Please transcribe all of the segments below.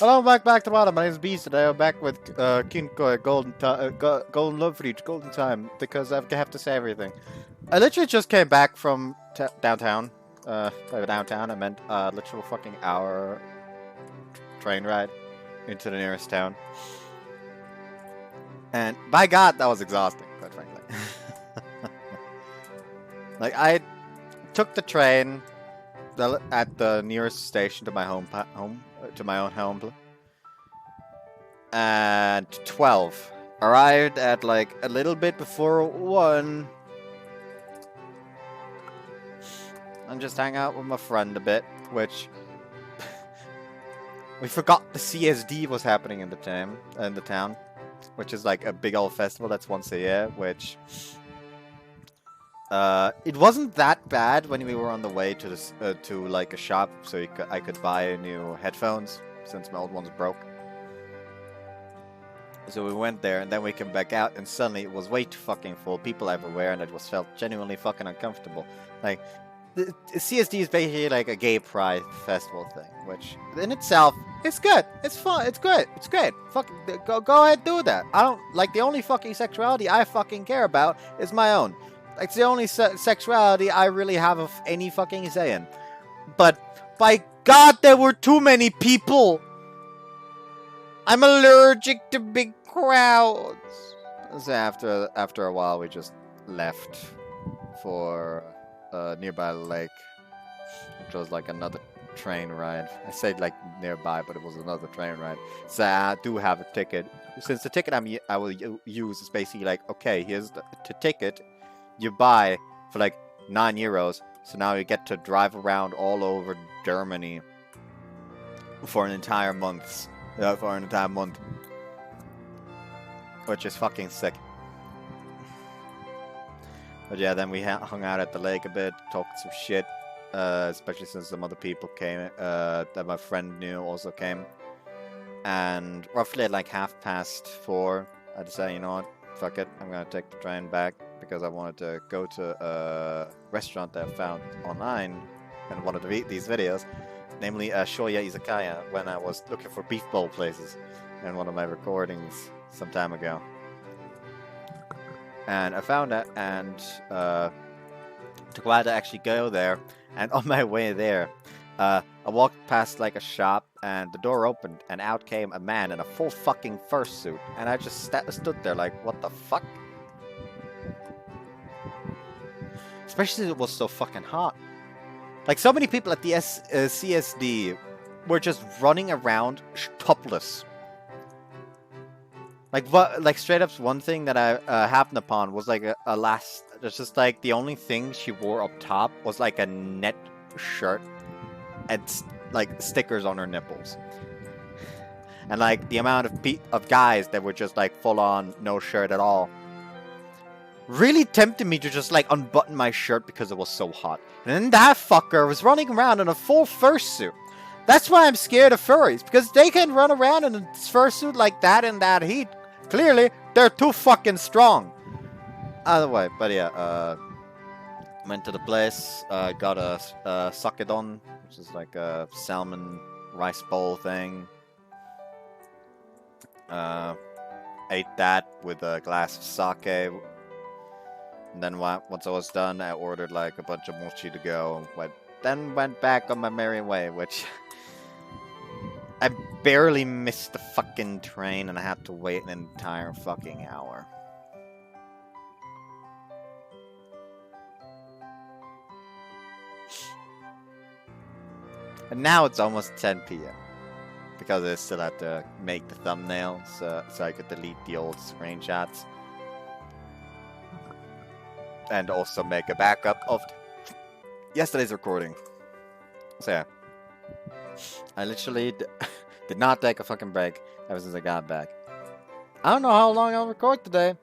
Hello, back to the bottom. My name is Beast, today I'm back with Kinkoi, Golden Love Reach, Golden Time, because I have to say everything. I literally just came back from downtown. By downtown, I meant literal fucking hour train ride into the nearest town. And by God, that was exhausting, quite frankly. Like, I took the train at the nearest station to my to my own home. And 12. Arrived at like a little bit before 1. And just hang out with my friend a bit, which we forgot the CSD was happening in the town, which is like a big old festival that's once a year, which it wasn't that bad when we were on the way to this to like a shop, so I could buy new headphones since my old ones broke. So we went there, and then we came back out, and suddenly it was way too fucking full, people everywhere, and it just felt genuinely fucking uncomfortable. Like, the CSD is basically like a gay pride festival thing, which in itself is good. It's fun. It's good. It's great. Fuck, go ahead, do that. I don't like the only fucking sexuality I fucking care about is my own. Like, it's the only sexuality I really have any fucking say in. But by God, there were too many people. I'm allergic to big crowds. So after a while, we just left for a nearby lake, which was like another train ride. I said like nearby, but it was another train ride. So I do have a ticket. Since the ticket I will use is basically like, okay, here's the ticket you buy for like €9. So now you get to drive around all over Germany for an entire month. Which is fucking sick. But yeah, then we hung out at the lake a bit, talked some shit, especially since some other people came, that my friend knew also came. And roughly at like 4:30, I decided, you know what, fuck it, I'm gonna take the train back, because I wanted to go to a restaurant that I found online and wanted to eat these videos. Namely, Shoya Izakaya, when I was looking for beef bowl places in one of my recordings some time ago. And I found that, and took a while to actually go there. And on my way there, I walked past like a shop, and the door opened, and out came a man in a full fucking fursuit. And I just stood there like, what the fuck? Especially it was so fucking hot. Like, so many people at the CSD were just running around topless. Like, what? Like, straight up, one thing that I happened upon was like it's just like the only thing she wore up top was like a net shirt and like stickers on her nipples. And like the amount of guys that were just like full on no shirt at all really tempted me to just like unbutton my shirt because it was so hot. And then that fucker was running around in a full fursuit. That's why I'm scared of furries, because they can run around in a fursuit like that in that heat. Clearly, they're too fucking strong. Either way, but yeah, went to the place, got a sakedon, which is like a salmon rice bowl thing. Ate that with a glass of sake. And then once I was done, I ordered like a bunch of mochi to go. Then went back on my merry way, which I barely missed the fucking train, and I had to wait an entire fucking hour. And now it's almost 10 p.m. because I still had to make the thumbnail so I could delete the old screenshots. And also make a backup of yesterday's recording. So yeah. I literally did not take a fucking break ever since I got back. I don't know how long I'll record today.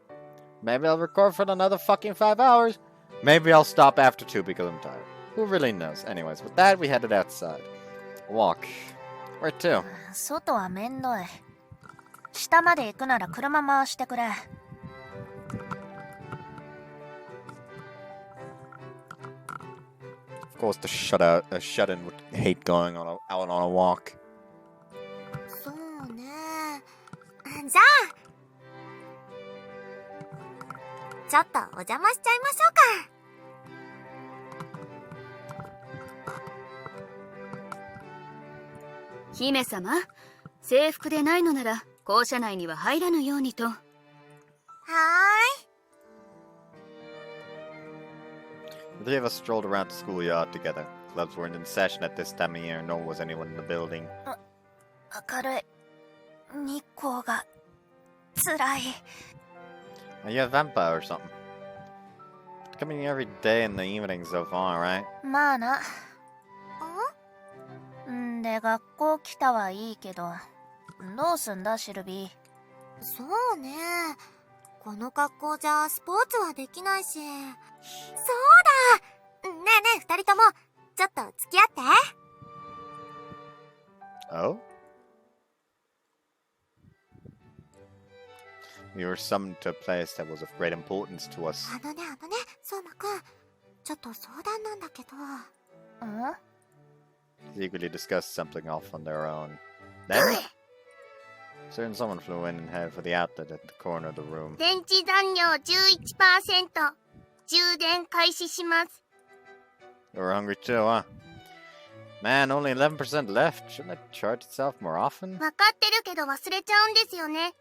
Maybe I'll record for another fucking 5 hours. Maybe I'll stop after 2 because I'm tired. Who really knows? Anyways, with that, we headed outside. Walk. Where to? 外はめんどい。下まで行くなら車回してくれ。Of course, the shut-in would hate going out on a walk. じゃあちょっとお邪魔しちゃいましょうか。姫様、制服でないのなら校舎内には入らぬようにと。はーい。 The three of us strolled around the schoolyard together. Clubs weren't in session at this time of year, nor was anyone in the building. 明るい。日光が辛い。 Are you a vampire or something? Coming every day in the evening so far, right? まあな。んで学校来たはいいけど、どうすんだシルビー。そうね、この格好じゃスポーツはできないし。そうだ、ねえねえ二人ともちょっと付き合って。 Oh? We were summoned to a place that was of great importance to us. 相馬くん、ちょっと相談なんだけど。ん？ They eagerly discussed something off on their own. Then, certain someone flew in and headed for the outlet at the corner of the room. 電池残量 11%。充電開始します。 You were hungry too, huh? Man, only 11% left. Shouldn't it charge itself more often? わかってるけど忘れちゃうんですよね。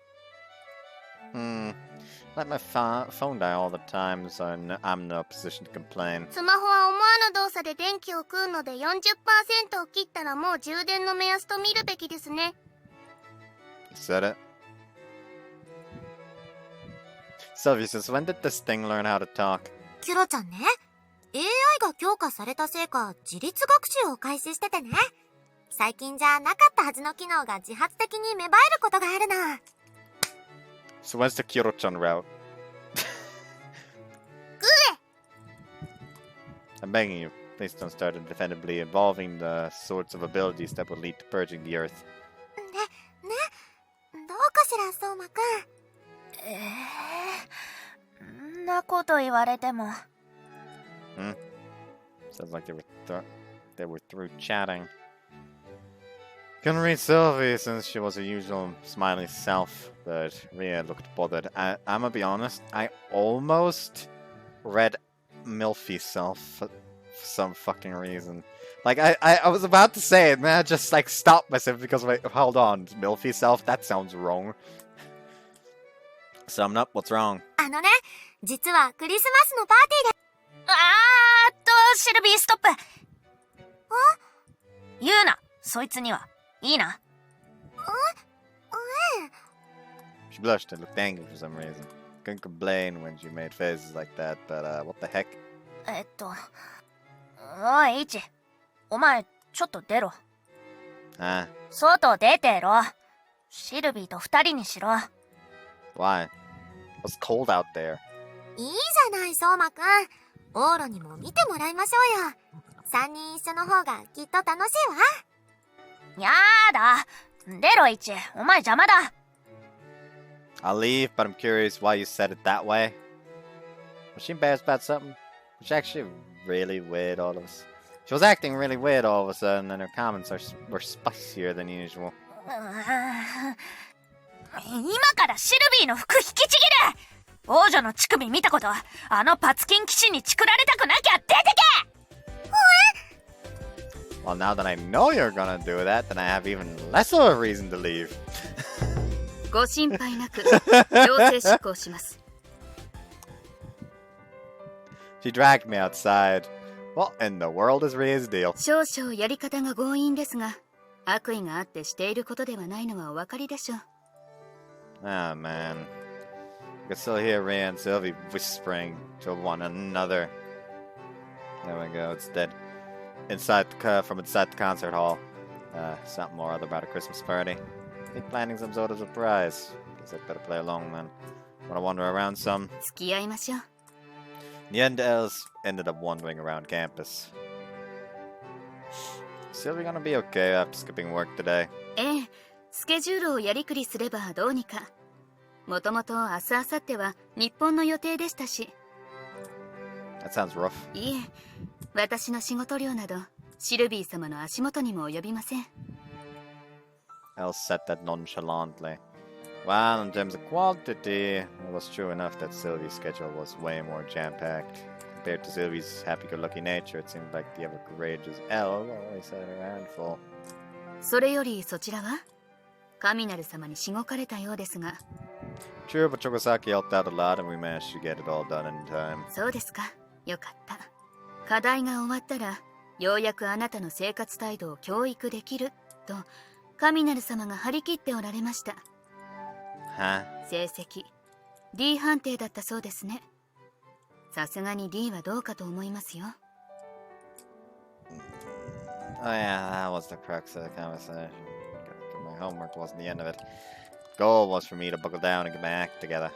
Let my phone die all the time, so I'm in no position to complain. スマホは思わぬ動作で電気を食うので 40% を切ったらもう充電の目安と見るべきですね。 You said it. Sylvie, since when did this thing learn how to talk? キュロちゃんね、AI が強化されたせいか自律学習を開始しててね。最近じゃなかったはずの機能が自発的に芽生えることがあるの。 So when's the Kiro-chan route? I'm begging you, please don't start indefendibly involving the sorts of abilities that would lead to purging the earth. どうかしら相馬くん。んなこと言われても。Sounds like they were through chatting. Couldn't read Sylvie since she was her usual smiley self, but Ria looked bothered. I'm gonna be honest, I almost read Milfy self for some fucking reason. Like, I was about to say it, man, I just like stopped myself because wait, hold on, Milfy self? That sounds wrong. Sum up, what's wrong? 実はクリスマスのパーティーで。シルビーストップ。言うな、そいつには。いいな。She blushed and looked angry for some reason. Couldn't complain when she made faces like that, but what the heck? おい、イチ。お前、ちょっと出ろ。Ah, 外出てろ。シルビーと二人にしろ。why? It was cold out there. いいじゃない相馬くん。オーロにも見てもらいましょうよ。3人一緒の方がきっと楽しいわ。やだ。出ろ、イチ。お前邪魔だ。I'll leave, but I'm curious why you said it that way. Was she embarrassed about something? Was she actually really weird all of a sudden? She was acting really weird all of a sudden, and her comments were spicier than usual. 今からシルビーの服引きちぎる。王女の乳首見たことはあのパツキン騎士にチクられたくなきゃ出てけ。 Well, now that I know you're gonna do that, then I have even less of a reason to leave. ご心配なく強制執行します。 She dragged me outside. What in the world is Ria's deal? 少々やり方が強引ですが、悪意があってしていることではないのはお分かりでしょう。Ah, man. I can still hear Ria and Sylvie whispering to one another. There we go, it's dead. From inside the concert hall. Something or other about a Christmas party. I think planning some sort of surprise. Guess I'd better play along then. Wanna wander around some? 付き合いましょう。 In the end, Els ended up wandering around campus. Sylvie gonna be okay after skipping work today? ええ、スケジュールをやりくりすればどうにか。もともと明日明後日は日本の予定でしたし。That sounds rough. いえ、私の仕事量などシルビー様の足元にも及びません。Els said that nonchalantly. Well, in terms of quantity, it was true enough that Sylvie's schedule was way more jam-packed. Compared to Sylvie's happy-go-lucky nature, it seemed like the ever-courageous Elle always had her handful. それよりそちらは神なる様にしごかれたようですが。 True, but Chokosaki helped out a lot and we managed to get it all done in time. そうですか。よかった。課題が終わったら、ようやくあなたの生活態度を教育できると神なる様が張り切っておられました。Huh? 成績 D 判定だったそうですね。さすがに D はどうかと思いますよ。 Oh yeah, that was the crux of the conversation. My homework wasn't the end of it. Goal was for me to buckle down and get my act together.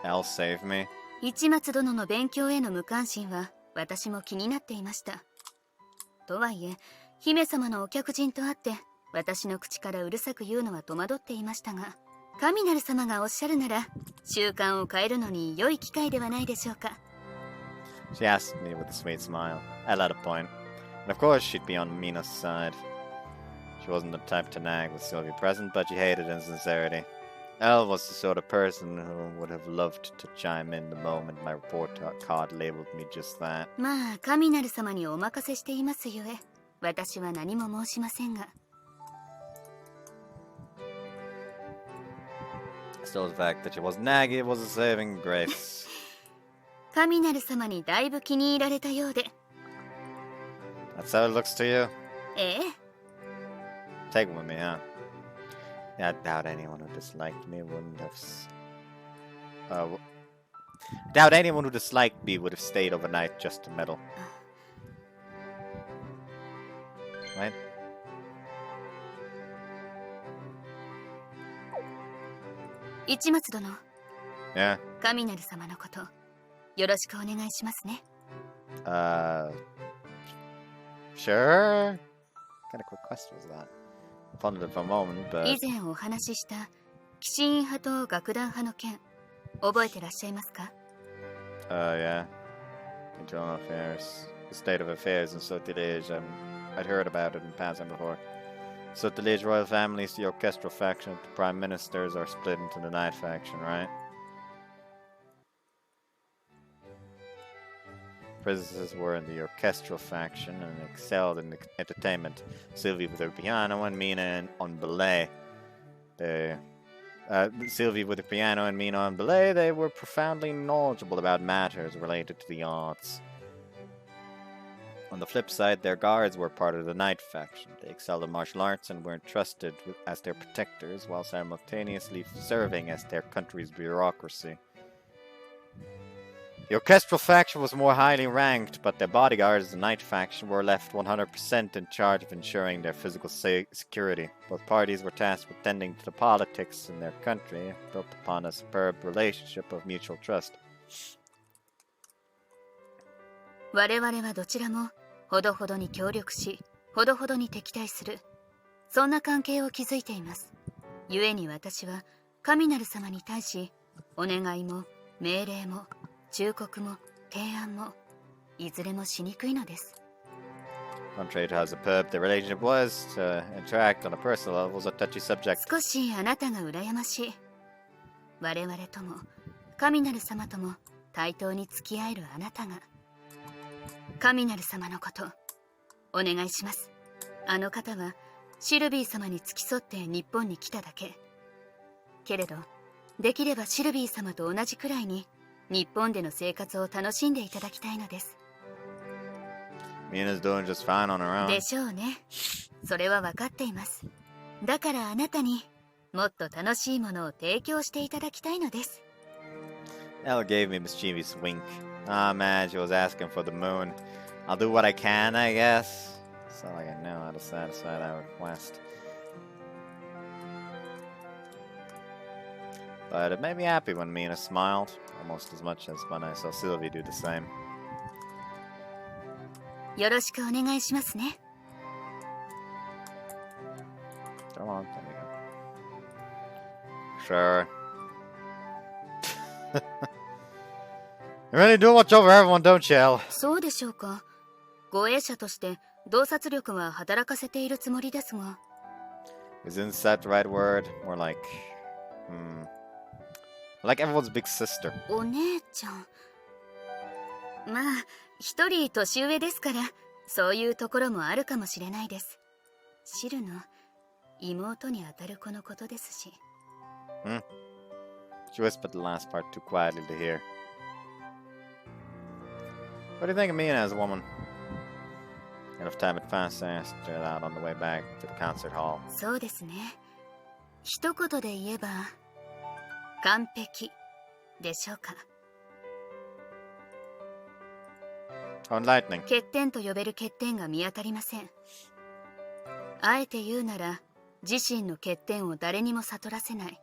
Elle saved me. 市松殿の勉強への無関心は私も気になっていました。とはいえ、姫様のお客人とあって私の口からうるさく言うのは戸惑っていましたが、神なる様がおっしゃるなら習慣を変えるのに良い機会ではないでしょうか。 She asked me with a sweet smile. Elle had a point. And of course she'd be on Mina's side. She wasn't the type to nag with Sylvie present, but she hated insincerity. Elle was the sort of person who would have loved to chime in the moment my report card labeled me just that. まあ神なる様にお任せしていますゆえ、私は何も申しませんが。 Still, the fact that she wasn't naggy was a saving grace. 神なる様にだいぶ気に入られたようで。 That's how it looks to you? ええ。 Take one with me, huh? Yeah, I doubt anyone who disliked me wouldn't have... doubt anyone who disliked me would have stayed overnight just to meddle. Right? 市松殿。 Yeah? 神なる様のことよろしくお願いしますね。 Sure? What kind of quick question was that? Pondered it for a moment, but... 以前お話しした騎士院派と楽団派の件覚えてらっしゃいますか？ Yeah. Internal affairs. The state of affairs in Sautilege. I'd heard about it in passing before. Sautilege royal families, the orchestral faction, the prime ministers are split into the night faction, right? Princesses were in the orchestral faction and excelled in entertainment. Sylvie with her piano and Mina on ballet. Sylvie with the piano and Mina on ballet, they were profoundly knowledgeable about matters related to the arts. On the flip side, their guards were part of the night faction. They excelled in martial arts and were entrusted as their protectors while simultaneously serving as their country's bureaucracy. The orchestral faction was more highly ranked, but their bodyguards, the night faction, were left 100% in charge of ensuring their physical security. Both parties were tasked with tending to the politics in their country, built upon a superb relationship of mutual trust. 我々はどちらもほどほどに協力し、ほどほどに敵対する、そんな関係を築いています。故に私は神なる様に対し、お願いも命令も忠告も提案もいずれもしにくいのです。 Contrary to how superb the relationship was, to interact on a personal level was a touchy subject. 少しあなたが羨ましい。我々とも神なる様とも対等に付き合えるあなたが、神なる様のことお願いします。あの方はシルビー様に付き添って日本に来ただけ。けれどできればシルビー様と同じくらいに日本での生活を楽しんでいただきたいのです。 Mina's doing just fine on her own. でしょうね。それは分かっています。だからあなたにもっと楽しいものを提供していただきたいのです。 Elle gave me a mischievous wink. Ah, man, she was asking for the moon. I'll do what I can, I guess. It's not like I know how to satisfy that request. But it made me happy when Mina smiled, almost as much as when I saw Sylvie do the same. よろしくお願いしますね。 Come on, there we go. Sure. You really do watch over everyone, don't you, Elle? そうでしょうか。護衛者として洞察力は働かせているつもりですが。Is incest the right word? More like... like everyone's big sister. お姉ちゃん。まあ、一人年上ですから、そういうところもあるかもしれないです。シルの妹にあたる子のことですし。She whispered the last part too quietly to hear. What do you think of me as a woman? Enough time had passed, I asked her out on the way back to the concert hall. そうですね。一言で言えば、完璧でしょうか。Oh, enlightening. 欠点と呼べる欠点が見当たりません。あえて言うなら、自身の欠点を誰にも悟らせない。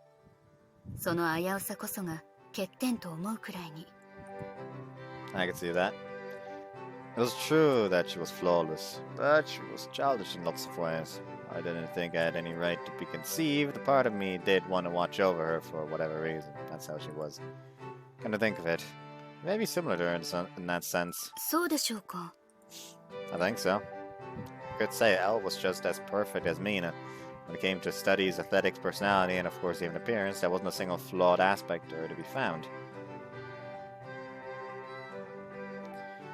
その危うさこそが欠点と思うくらいに。I could see that. It was true that she was flawless, but she was childish in lots of ways. I didn't think I had any right to be conceived. A part of me did want to watch over her for whatever reason. That's how she was. Come to think of it, maybe similar to her in that sense. そうでしょうか。I think so. I could say Elle was just as perfect as Mina. When it came to studies, athletics, personality, and of course even appearance, there wasn't a single flawed aspect to her to be found.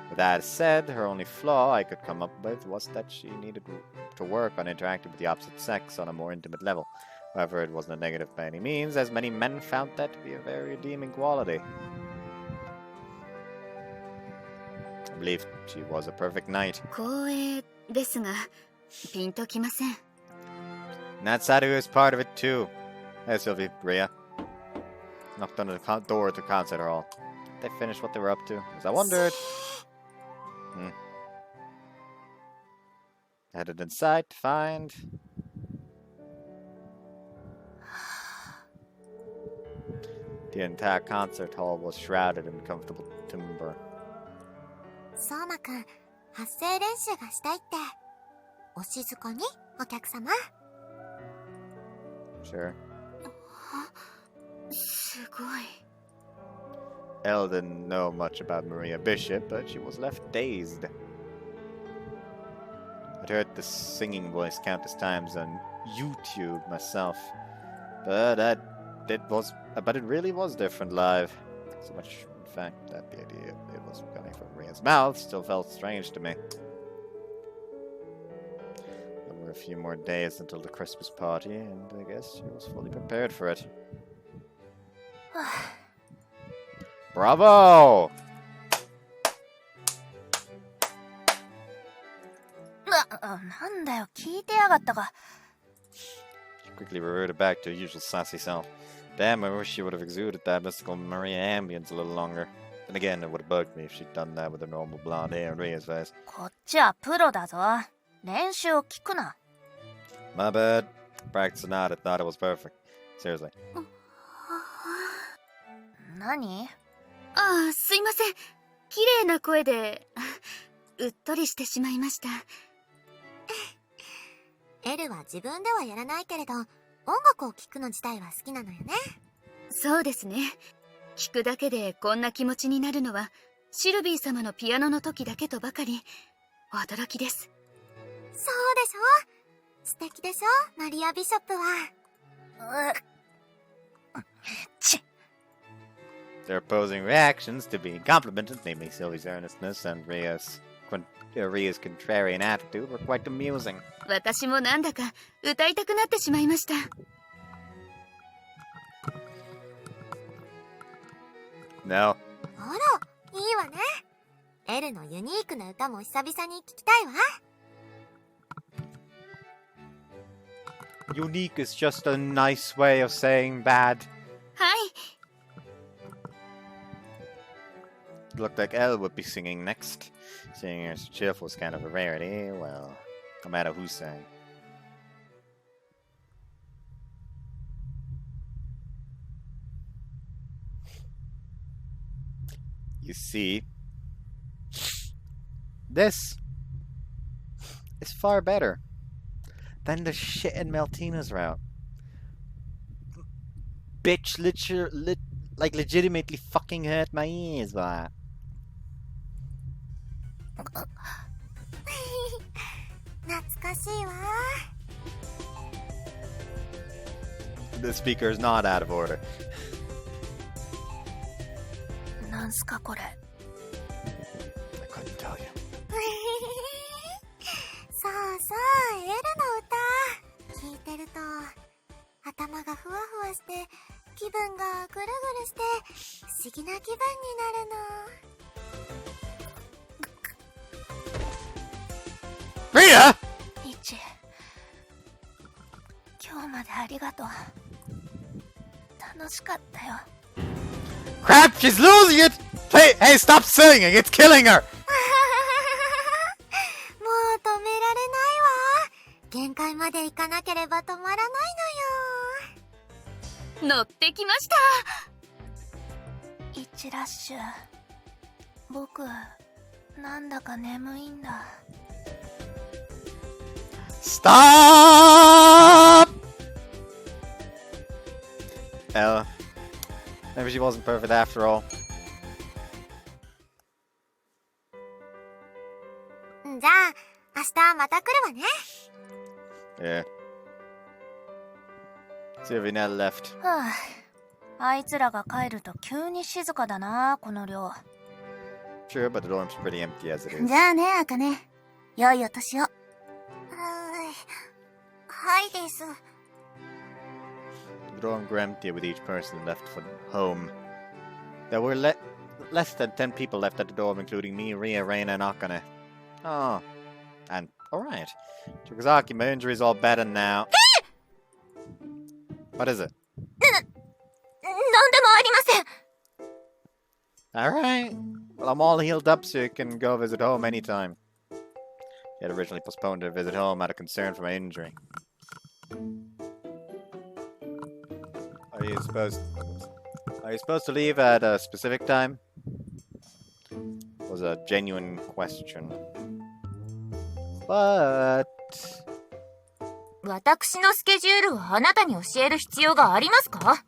With that said, her only flaw I could come up with was that she needed to work on interacting with the opposite sex on a more intimate level. However, it wasn't a negative by any means, as many men found that to be a very redeeming quality. I believe she was a perfect knight. 光栄ですが、ピンときません。And that Sadu is part of it too. Hey Sylvie, Ria. Knocked on the door at the concert hall. Did they finish what they were up to? As I wondered. Headed inside to find... The entire concert hall was shrouded in comfortable timber. 相馬くん、発声練習がしたいって。お静かに、お客様。Sure. すごい。Elle didn't know much about Maria Bishop, but she was left dazed. I'd heard the singing voice countless times on YouTube myself, but it really was different live. So much, in fact, that the idea it was coming from Ria's mouth still felt strange to me. There were a few more days until the Christmas party, and I guess she was fully prepared for it. Bravo! なんだよ、聞いてやがったか。 She quickly reverted back to her usual sassy self. Damn, I wish she would have exuded that mystical Maria ambience a little longer. Then again, it would have bugged me if she'd done that with her normal blonde hair and Ria's face. こっちはプロだぞ。練習を聞くな。My bad. Practice or not, I thought it was perfect. Seriously. 何？ああ、すいません。綺麗な声で、うっとりしてしまいました。エルは自分ではやらないけれど、音楽を聴くの自体は好きなのよね。そうですね。聞くだけでこんな気持ちになるのは、シルビー様のピアノの時だけとばかり、驚きです。そうでしょ？素敵でしょ、マリア・ビショップは。ちっ。Their opposing reactions to being complimented, namely Sylvie's earnestness and Ria's contrarian attitude, were quite amusing. 私もなんだか歌いたくなってしまいました。No. あら、いいわね。エルのユニークな歌も久々に聞きたいわ。Unique is just a nice way of saying bad. はい。It looked like Elle would be singing next. Seeing her so cheerful was kind of a rarity. Well, no matter who sang. You see, this is far better than the shit in Meltina's route. Bitch, legitimately fucking hurt my ears by that. 懐かしいわ。the speaker is not out of order. なんすかこれ。I couldn't tell you. そうそう、エルの歌聞いてると頭がふわふわして気分がぐるぐるして不思議な気分になるの。Ria! イチ、今日までありがとう。楽しかったよ。Crap, she's losing it! Hey, stop singing! It's killing her! もう止められないわ。限界まで行かなければ止まらないのよ。乗ってきました。イチラッシュ、僕なんだか眠いんだ。Stop! Well, maybe she wasn't perfect after all. じゃあ明日また来るわね。Yeah. Sylvina left. はあ、あいつらが帰ると急に静かだな、この寮。Sure, but the dorm's pretty empty as it is. じゃあね、あかね。良いお年を。はいです。 The dorm grew empty with each person left for home. There were less than 10 people left at the dorm, including me, Ria, Reina, and Akane. Oh. And, alright. Chikazaki, my injury's all better now. What is it? なんでもありません。 Alright. Well, I'm all healed up so you can go visit home anytime. He had originally postponed a visit home out of concern for my injury. Are you supposed to leave at a specific time? Was a genuine question. But 私のスケジュールをあなたに教える必要がありますか？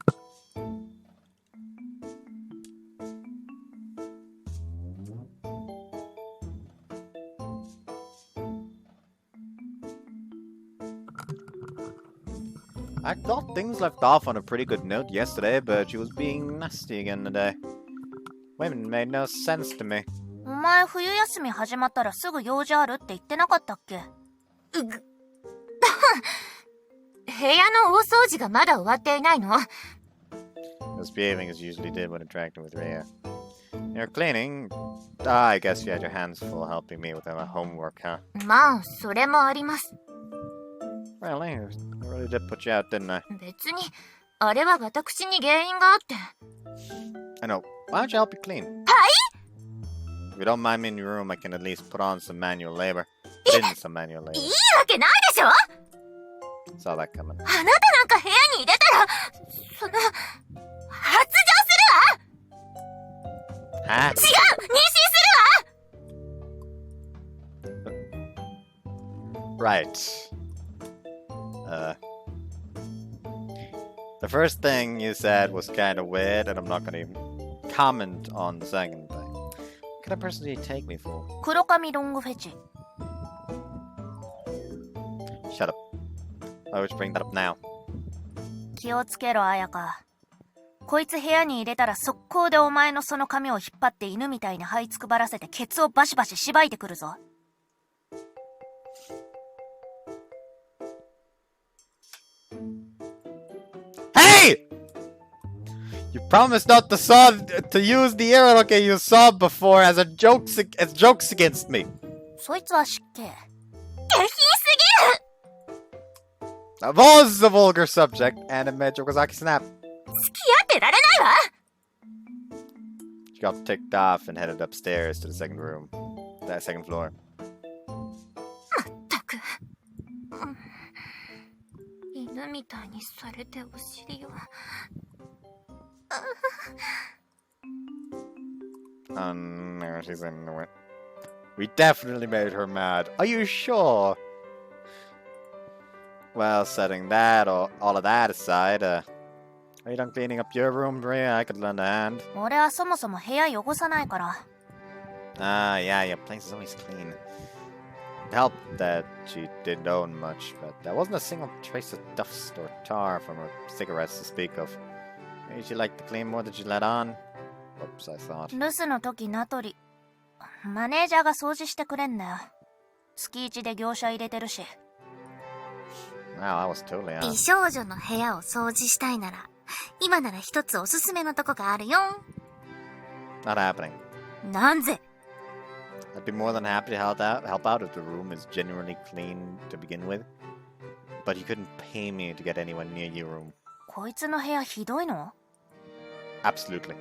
I thought things left off on a pretty good note yesterday, but she was being nasty again today. Women made no sense to me. お前冬休み始まったらすぐ用事あるって言ってなかったっけ？部屋の大掃除がまだ終わっていないの。 Was behaving as you usually did when interacting with Ria. You're cleaning? I guess you had your hands full helping me with my homework, huh? まあ、それもあります。 Really? I really did put you out, didn't I? 別に、あれは私に原因があって。 I know. Why don't you help you clean? はい？ If you don't mind me in your room, I can at least put on some manual labor. Put in some manual labor. いいわけないでしょ。 Saw that coming. あなたなんか部屋に入れたら、発情するわ。 Huh? 違う、妊娠するわ。 Right. The first thing you said was kind of weird, and I'm not going to even comment on the second thing. What kind of person do you take me for? 黒髪ロングフェチ。 Shut up. Why would you bring that up now? 気をつけろ、綾香。こいつ部屋に入れたら速攻でお前のその髪を引っ張って犬みたいに這いつくばらせてケツをバシバシしばいてくるぞ。Hey! You promised not to use the erotic you saw before as jokes against me. そいつは失敬。下品すぎる。 That was a vulgar subject, and it made Yokozaki snap. 付き合ってられないわ。 She got ticked off and headed upstairs to the second floor. まったく。犬みたいにされてお尻を。No, she's into it. We definitely made her mad. Are you sure? Well, setting all of that aside, are you done cleaning up your room, Ria? I could lend a hand. 俺はそもそも部屋汚さないから。Ah, yeah, your place is always clean. helped that she didn't own much, but there wasn't a single trace of dust or tar from her cigarettes to speak of. Maybe she liked to clean more than she let on. Oops, I thought. 留守の時名取マネージャーが掃除してくれんだよ。月1で業者入れてるし。Wow, I was totally on. 美少女の部屋を掃除したいなら、今なら一つおすすめのとこがあるよ。Not happening. なんぜ I'd be more than happy to help out if the room is genuinely clean to begin with. But you couldn't pay me to get anyone near your room. こいつの部屋ひどいの？ Absolutely.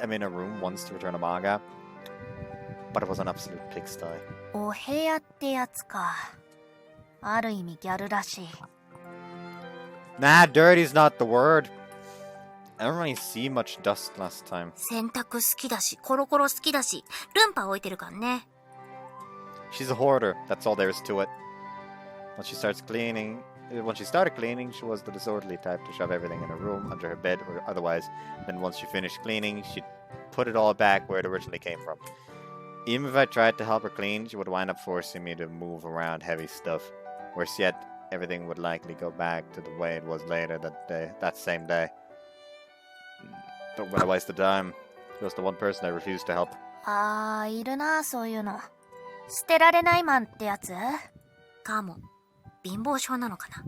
I'm in a room once to return a manga, but it was an absolute pigsty. お部屋ってやつか。ある意味ギャルらしい。Nah, dirty's not the word. I don't really see much dust last time. 洗濯好きだし、コロコロ好きだし、ルンパ置いてるからね。She's a hoarder, that's all there is to it. When she started cleaning, she was the disorderly type to shove everything in her room, under her bed, or otherwise. Then once she finished cleaning, she'd put it all back where it originally came from. Even if I tried to help her clean, she would wind up forcing me to move around heavy stuff. Worse yet, everything would likely go back to the way it was later that same day. Don't want to waste the time. She was the one person I refused to help. あー、いるな、そういうの。捨てられないマンってやつ？かも。貧乏症なのかな。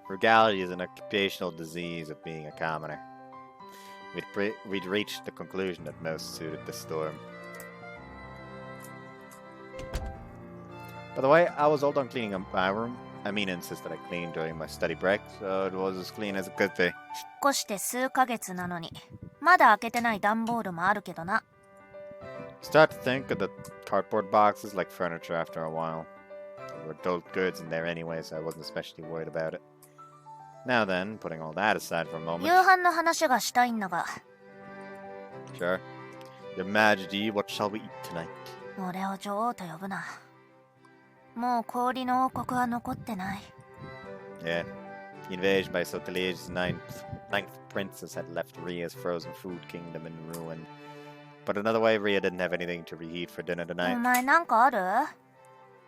Frugality is an occupational disease of being a commoner. We'd reached the conclusion that most suited the storm. By the way, I was all done cleaning up my room. Amina insisted I clean during my study break, so it was as clean as it could be. 引っ越して数ヶ月なのに。まだ開けてない段ボールもあるけどな。Start to think of the cardboard boxes like furniture after a while. There were adult goods in there anyway, so I wasn't especially worried about it. Now then, putting all that aside for a moment. 夕飯の話がしたいんだが。Sure. Your Majesty, what shall we eat tonight? 俺を女王と呼ぶな。もう氷の王国は残ってない。Yeah. The invasion by Sotelige's ninth princess had left Ria's frozen food kingdom in ruin. But another way, Ria didn't have anything to reheat for dinner お tonight. 前なんかある？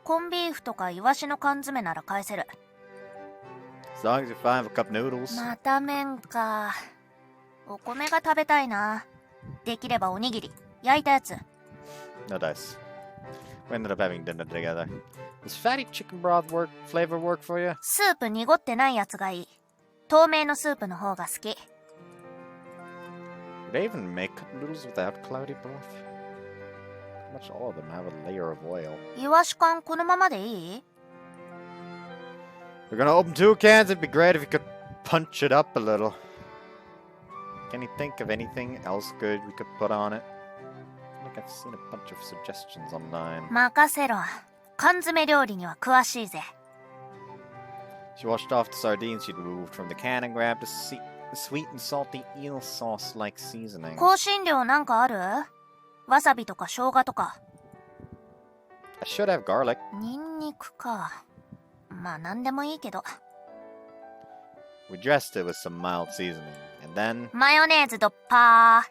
コンビーフとかイワシの缶詰なら返せる。As long as you find a cup noodles. また麺か。お米が食べたいな。できればおにぎり。焼いたやつ。No dice. We ended up having dinner together. Does fatty chicken broth flavor work for you? スープ濁ってないやつがいい。透明のスープの方が好き。Would they even make cup noodles without cloudy broth? Pretty much all of them have a layer of oil. イワシ缶このままでいい？ We're gonna open 2 cans. It'd be great if you could punch it up a little. Can you think of anything else good we could put on it? I think I've seen a bunch of suggestions online. 任せろ。缶詰料理には詳しいぜ。She washed off the sardines she'd removed from the can and grabbed a sweet and salty eel sauce-like seasoning. 香辛料なんかある？わさびとか生姜とか。I should have garlic. ニンニクか。まあなんでもいいけど。We dressed it with some mild seasoning, and then... マヨネーズドッパ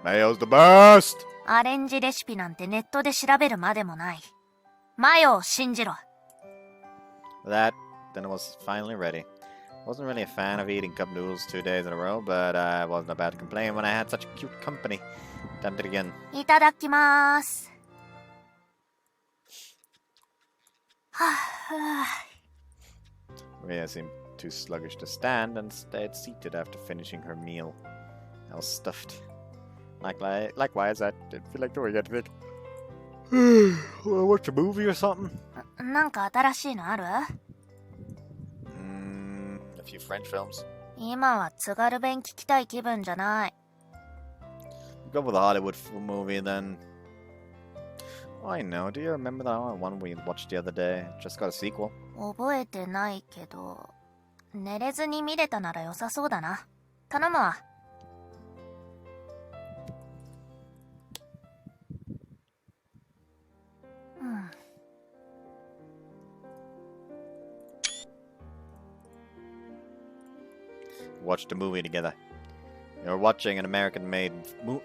ー。 Mayo's the best! アレンジレシピなんてネットで調べるまでもない。マヨを信じろ。Then it was finally ready. Wasn't really a fan of eating cup noodles 2 days in a row, but I wasn't about to complain when I had such cute company. Tempted again. いただきまーす。はぁ、Ria seemed too sluggish to stand and stayed seated after finishing her meal. I was stuffed. Likewise, I didn't feel like doing anything. Wanna watch a movie or something? なんか新しいのある？ A few French films. 今は津軽弁聞きたい気分じゃない。Go with a Hollywood movie then. Oh, I know. Do you remember that one we watched the other day? Just got a sequel. 覚えてないけど、寝れずに見れたなら良さそうだな。頼むわ。Watched a movie together. We were watching an American-made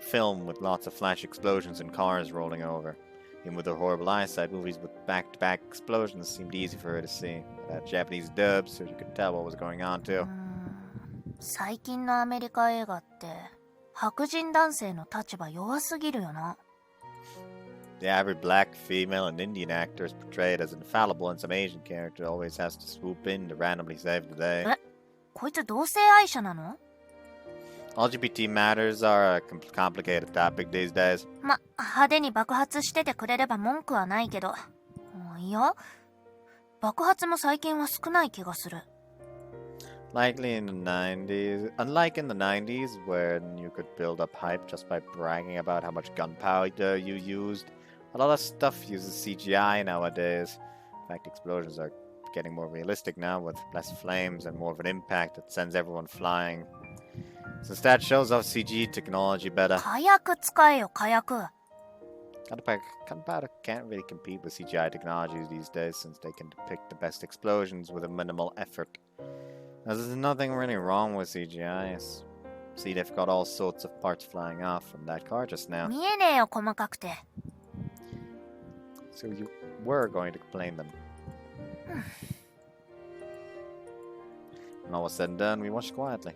film with lots of flash explosions and cars rolling over. Even with her horrible eyesight, movies with back-to-back explosions seemed easy for her to see. Japanese dubs, so you could tell what was going on too. 最近のアメリカ映画って白人男性の立場弱すぎるよな。Yeah, every black, female, and Indian actor is portrayed as infallible, and some Asian character always has to swoop in to randomly save the day. え、こいつ同性愛者なの？ LGBT matters are a complicated topic these days. 派手に爆発しててくれれば文句はないけど。いや、爆発も最近は少ない気がする。Likely in the 90s, unlike in the 90s, when you could build up hype just by bragging about how much gunpowder you used, a lot of stuff uses CGI nowadays. In fact, explosions are getting more realistic now with less flames and more of an impact that sends everyone flying. Since that shows off CG technology better. 火薬使えよ、火薬。Gunpowder can't really compete with CGI technologies these days since they can depict the best explosions with a minimal effort. Now, there's nothing really wrong with CGI. See, they've got all sorts of parts flying off from that car just now. 見えねえよ、細かくて。So you were going to complain then. When all was said and done, we watched quietly.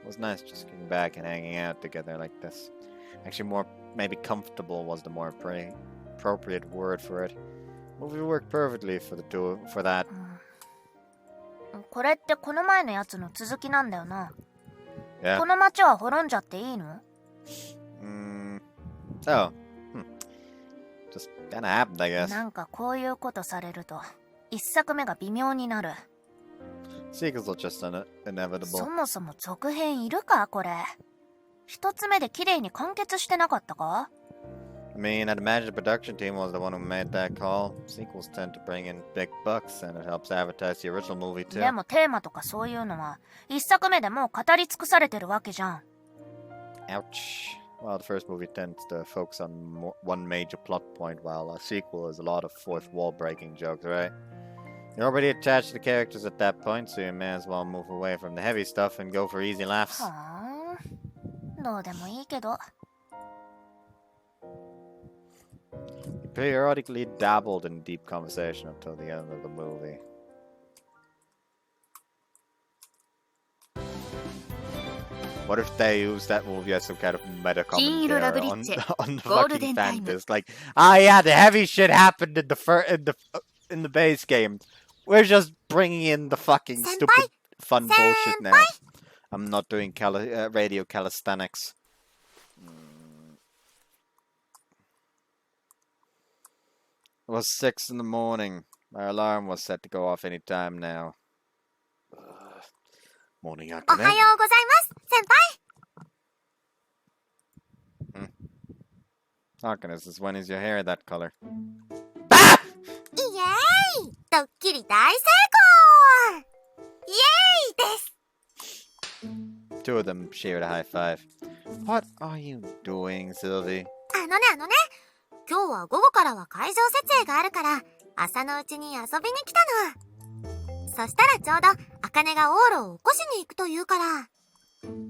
It was nice just getting back and hanging out together like this. Actually, maybe comfortable was the more appropriate word for it. Movie worked perfectly for that. これってこの前のやつの続きなんだよな。Yeah. この街は滅んじゃっていいの？ So, just kinda happened, I guess. なんかこういうことされると、一作目が微妙になる。Sequels are just inevitable. そもそも続編いるかこれ。一つ目で綺麗に完結してなかったか？ I mean, I'd imagine the production team was the one who made that call. Sequels tend to bring in big bucks, and it helps advertise the original movie too. でもテーマとかそういうのは一作目でもう語り尽くされてるわけじゃん。Ouch. Well, the first movie tends to focus on one major plot point, while a sequel is a lot of fourth wall breaking jokes, right? You're already attached to the characters at that point, so you may as well move away from the heavy stuff and go for easy laughs. はあ、どうでもいいけど。He periodically dabbled in deep conversation until the end of the movie. What if they use that movie as some kind of meta commentary on the fucking fantasy? Like, yeah, the heavy shit happened in the base game. We're just bringing in the fucking stupid fun bullshit now. I'm not doing radio calisthenics. It was 6 in the morning. My alarm was set to go off any time now. Morning, Akane. おはようございます、先輩。Akane, is when is your hair that color? イエーイ、ドッキリ大成功。イエーイです。 Two of them shared a high five. What are you doing, Sylvie? あのね、今日は午後からは会場設営があるから、朝のうちに遊びに来たの。そしたらちょうど、茜がオーロを起こしに行くと言うから。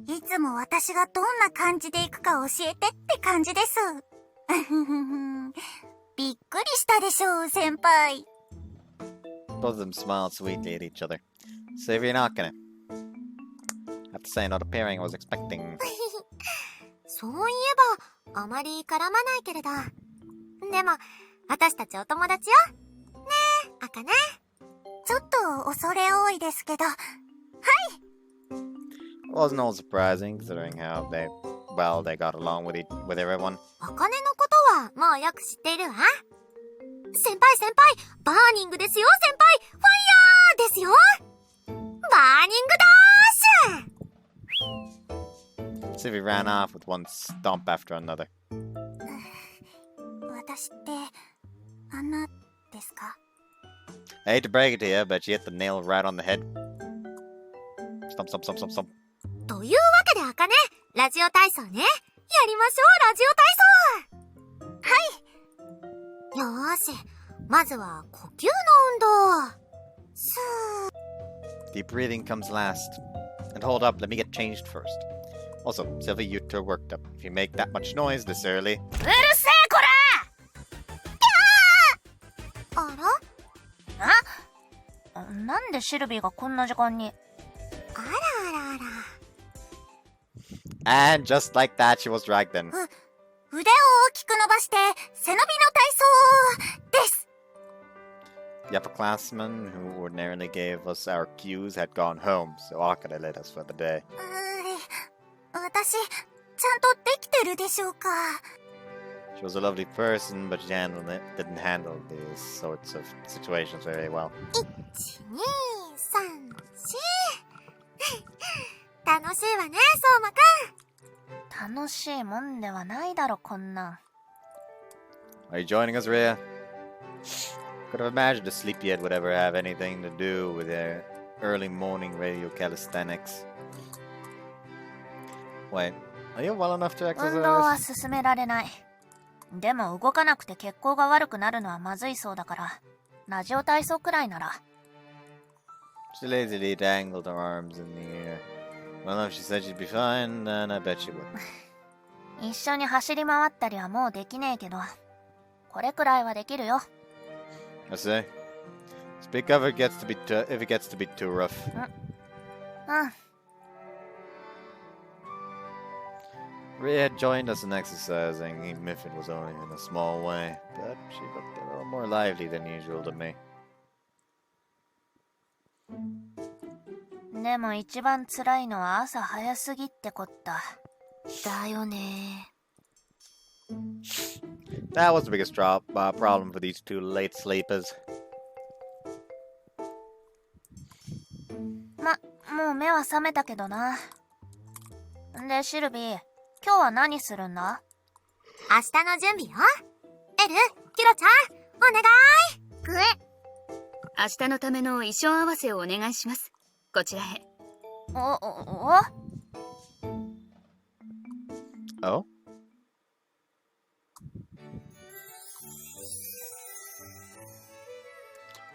いつも私がどんな感じで行くか教えてって感じです。びっくりしたでしょう、先輩。Both of them smiled sweetly at each other. Sylvie and Akane. Have to say, not a pairing I was expecting. そういえば、あまり絡まないけれど。でも、私たちお友達よ。ねえ、茜。ちょっと恐れ多いですけど。はい。It wasn't all surprising, considering how they got along with everyone. 茜のことはもうよく知っているわ。先輩、バーニングですよ、先輩。ファイヤーですよ。バーニングダッシュ。 Sylvie ran off with one stomp after another. 私ってあんなですか？ I hate to break it to you, but you hit the nail right on the head. Stomp. というわけで茜、ラジオ体操ね。やりましょう、ラジオ体操。はい。よーし、まずは呼吸の運動。スー。 Deep breathing comes last. And hold up, let me get changed first. Also, Sylvie, you're too worked up. If you make that much noise this early... うるせえこら！キャでシルビーがこんな時間に。あらあらあら。 And just like that, she was dragged in. 腕を大きく伸ばして背伸びの体操です。 The upperclassmen who ordinarily gave us our cues had gone home, so Akane led us for the day. 私、ちゃんとできてるでしょうか。 She was a lovely person, but she didn't handle these sorts of situations very well. 1、2、3、4。楽しいわね、相馬くん。楽しいもんではないだろ、こんなん。Are you joining us, Ria? Could have imagined a sleepyhead would ever have anything to do with their early morning radio calisthenics. Wait, are you well enough to 運動は exercise? 進められない。でも動かなくて血行が悪くなるのはまずいそうだから、ラジオ体操くらいなら。She lazily dangled her arms in the air. Well, if she said she'd be fine, then I bet she would. 一緒に走り回ったりはもうできねえけど、これくらいはできるよ。I say. Speak up if it gets to be too rough. うん。Ria had joined us in exercising, even if it was only in a small way, but she looked a little more lively than usual to me. でも一番辛いのは朝早すぎってこった。だよね。That was the biggest problem for these two late sleepers. もう目は覚めたけどな。で、シルビー、今日は何するんだ？明日の準備よ。エル、キロちゃん、お願い。明日のための衣装合わせをお願いします。こちらへ。Oh?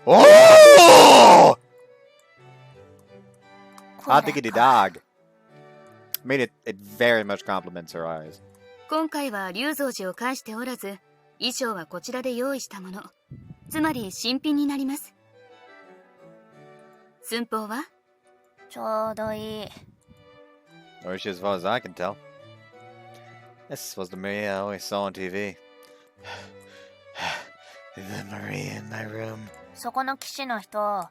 Oh! Hot diggity dog. Made it very much compliments her eyes. 今回は龍蔵寺を介しておらず、衣装はこちらで用意したもの。つまり新品になります。寸法は？ちょうどいい。Or she as far as I can tell. This was the Maria I always saw on TV. The Maria in my room. そこの騎士の人、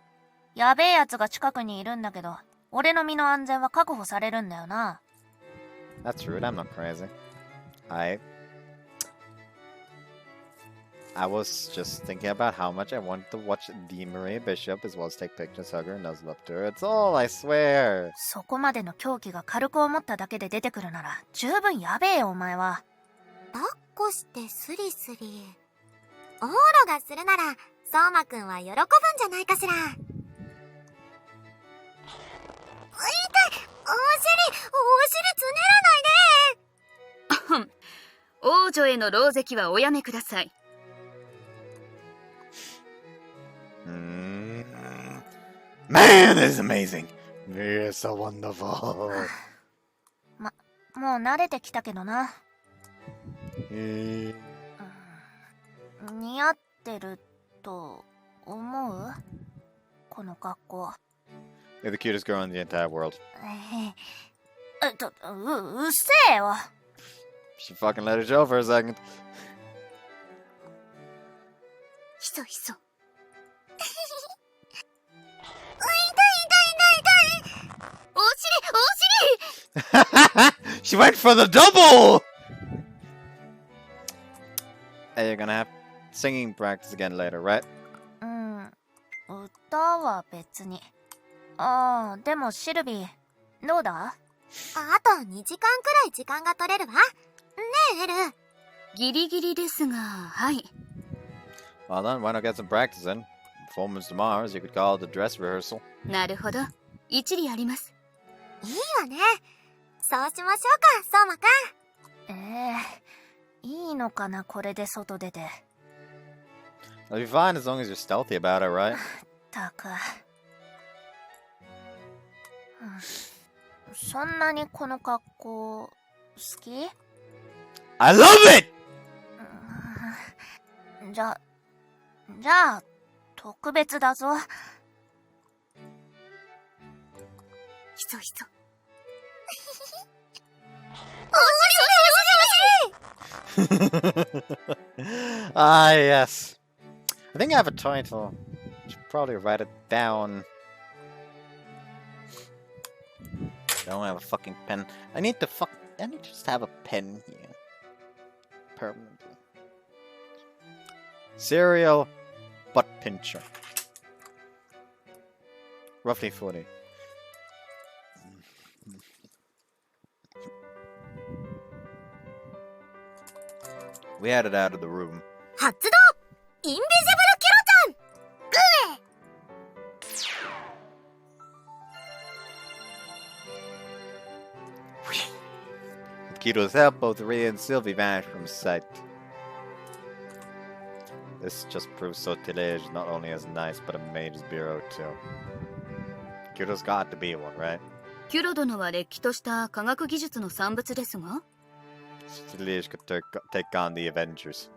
やべえやつが近くにいるんだけど、俺の身の安全は確保されるんだよな。That's rude, I'm not crazy. I was just thinking about how much I wanted to watch the Maria Bishop as well as take pictures, hug her, nuzzle up to her. It's all, I swear. そこまでの狂気が軽く思っただけで出てくるなら、十分やべえよ、お前は。抱っこしてスリスリ。オーロがするなら、相馬くんは喜ぶんじゃないかしら。痛い、お尻つねらないで。王女への狼藉はおやめください。Man, this is amazing. You're so wonderful. もう慣れてきたけどな。似似合ってると思う？この格好。You're the cutest girl in the entire world. うっせえよ。She fucking let her show for a second. ひそひそ。She went for the double! Hey, you're gonna have singing practice again later, right? 歌は別に。ああ、でもシルビー、どうだ？あと2時間くらい時間が取れるわ。ねえ、エル。ギリギリですが、はい。Well then, why not get some practice in? Performance tomorrow, as you could call it the dress rehearsal. なるほど。一理あります。いいわね。そうしましょうか、相馬くん。いいのかな、これで外出て。It'll be fine as long as you're stealthy about it, right? たく。そんなにこの格好、好き？ I love it! じゃあ、特別だぞ。ひそひそ。Ah, yes. I think I have a title. Should probably write it down. I don't have a fucking pen. I need to just have a pen here. Permanently. Serial Buttpincher. Roughly 40. We had it out of the room. 発動インビジブルキロちゃんグエ With Kito's help, both Ria and Sylvie vanished from sight. This just proves Sortilege not only as nice, but a mage's bureau too. Kito's got to be one, right? キュロ殿はれっきとした科学技術の産物ですが Sortilege could take on the Avengers.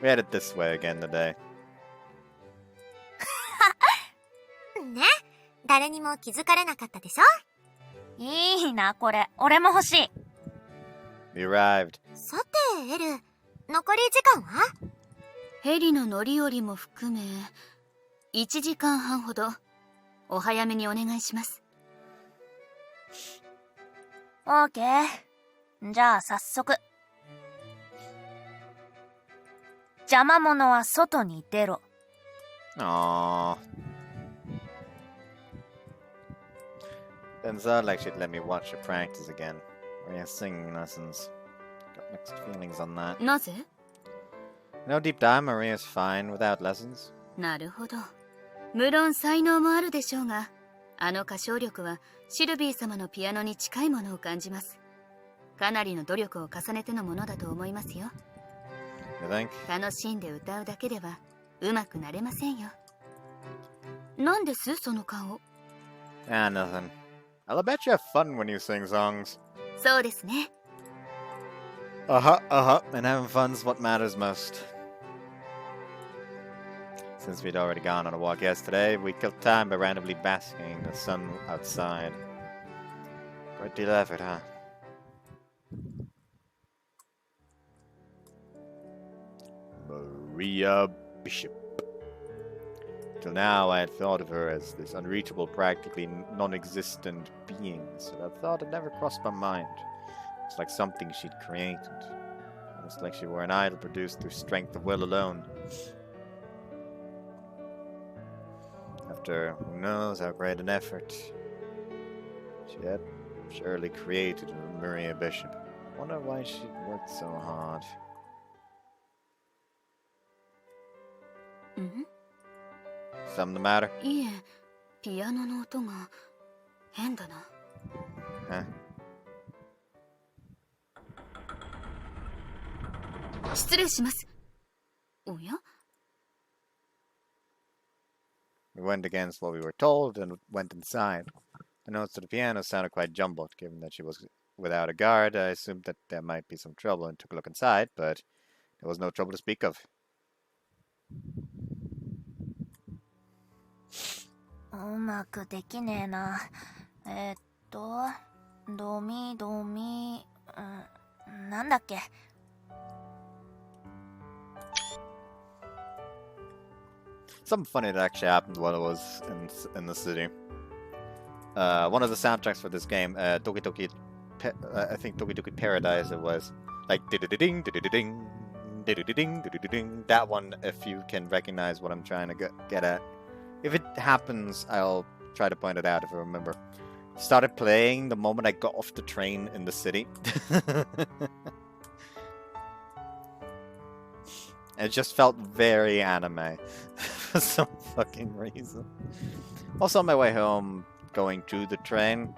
We had it this way again today. ね、誰にも気づかれなかったでしょ。いいな、これ。俺も欲しい。We arrived. さて、エル、残り時間は？ヘリの乗り降りも含め1時間半ほどお早めにお願いします。オーケー。じゃあ早速。邪魔者は外に出ろ。Aww. Then I'd like she'd let me watch her practice again. Maria's singing lessons. Got mixed feelings on that. なぜ？ No, deep down, Maria's fine without lessons. なるほど。無論才能もあるでしょうが、あの歌唱力はシルビー様のピアノに近いものを感じます。かなりの努力を重ねてのものだと思いますよ。You think? 楽しんで歌うだけでは上手くなれませんよ。なんですその顔？ Ah, nothing. I'll bet you have fun when you sing songs. そうですね。And having fun's what matters most. Since we'd already gone on a walk yesterday, we killed time by randomly basking in the sun outside. Great deal of effort, huh? Ria Bishop. Till now, I had thought of her as this unreachable, practically non-existent being, so that thought had never crossed my mind. It's like something she'd created. Almost like she were an idol produced through strength of will alone. After who knows how great an effort, she had surely created Maria Bishop. I wonder why she worked so hard. ん？ Something the matter? いえ、ピアノの音が変だな。Huh? 失礼します。おや？ We went against what we were told and went inside. The notes of the piano sounded quite jumbled. Given that she was without a guard, I assumed that there might be some trouble and took a look inside, but there was no trouble to speak of. うまくできねえな。ドミ、なんだっけ。Something funny that actually happened while I was in the city. One of the soundtracks for this game, I think Toki Toki Paradise, it was like ding ding ding. That one, if you can recognize what I'm trying to get at. If it happens, I'll try to point it out if I remember. Started playing the moment I got off the train in the city. It just felt very anime for some fucking reason. Also on my way home, going to the train,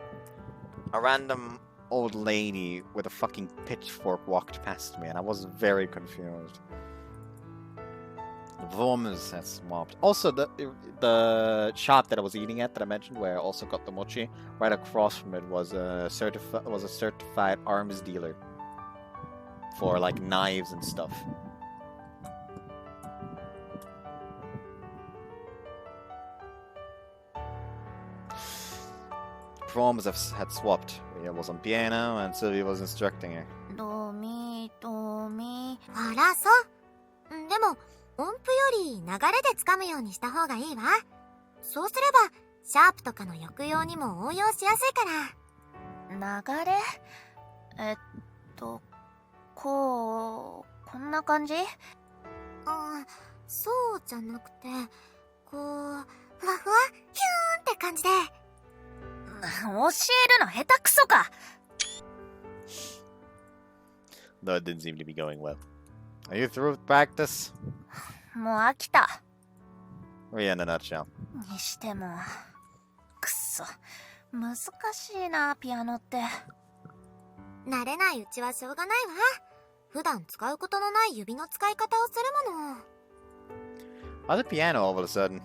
a random old lady with a fucking pitchfork walked past me and I was very confused. The performance had swapped. Also, the shop that I was eating at that I mentioned, where I also got the mochi, right across from it was a certified arms dealer for like knives and stuff. performers had swapped. Ria was on piano and Sylvie was instructing her. ドミドミ。あら、そう。でも、音符より流れでつかむようにした方がいいわ。そうすれば、シャープとかの抑揚にも応用しやすいから。流れ？こんな感じ？そうじゃなくて、こう、ふわふわ、ヒューンって感じで。教えるの下手くそか。Though it didn't seem to be going well. Are you through with practice? もう飽きた。Ria in a nutshell. にしても、くっそ。難しいな、ピアノって。慣れないうちはしょうがないわ。普段使うことのない指の使い方をするもの。Why the piano all of a sudden?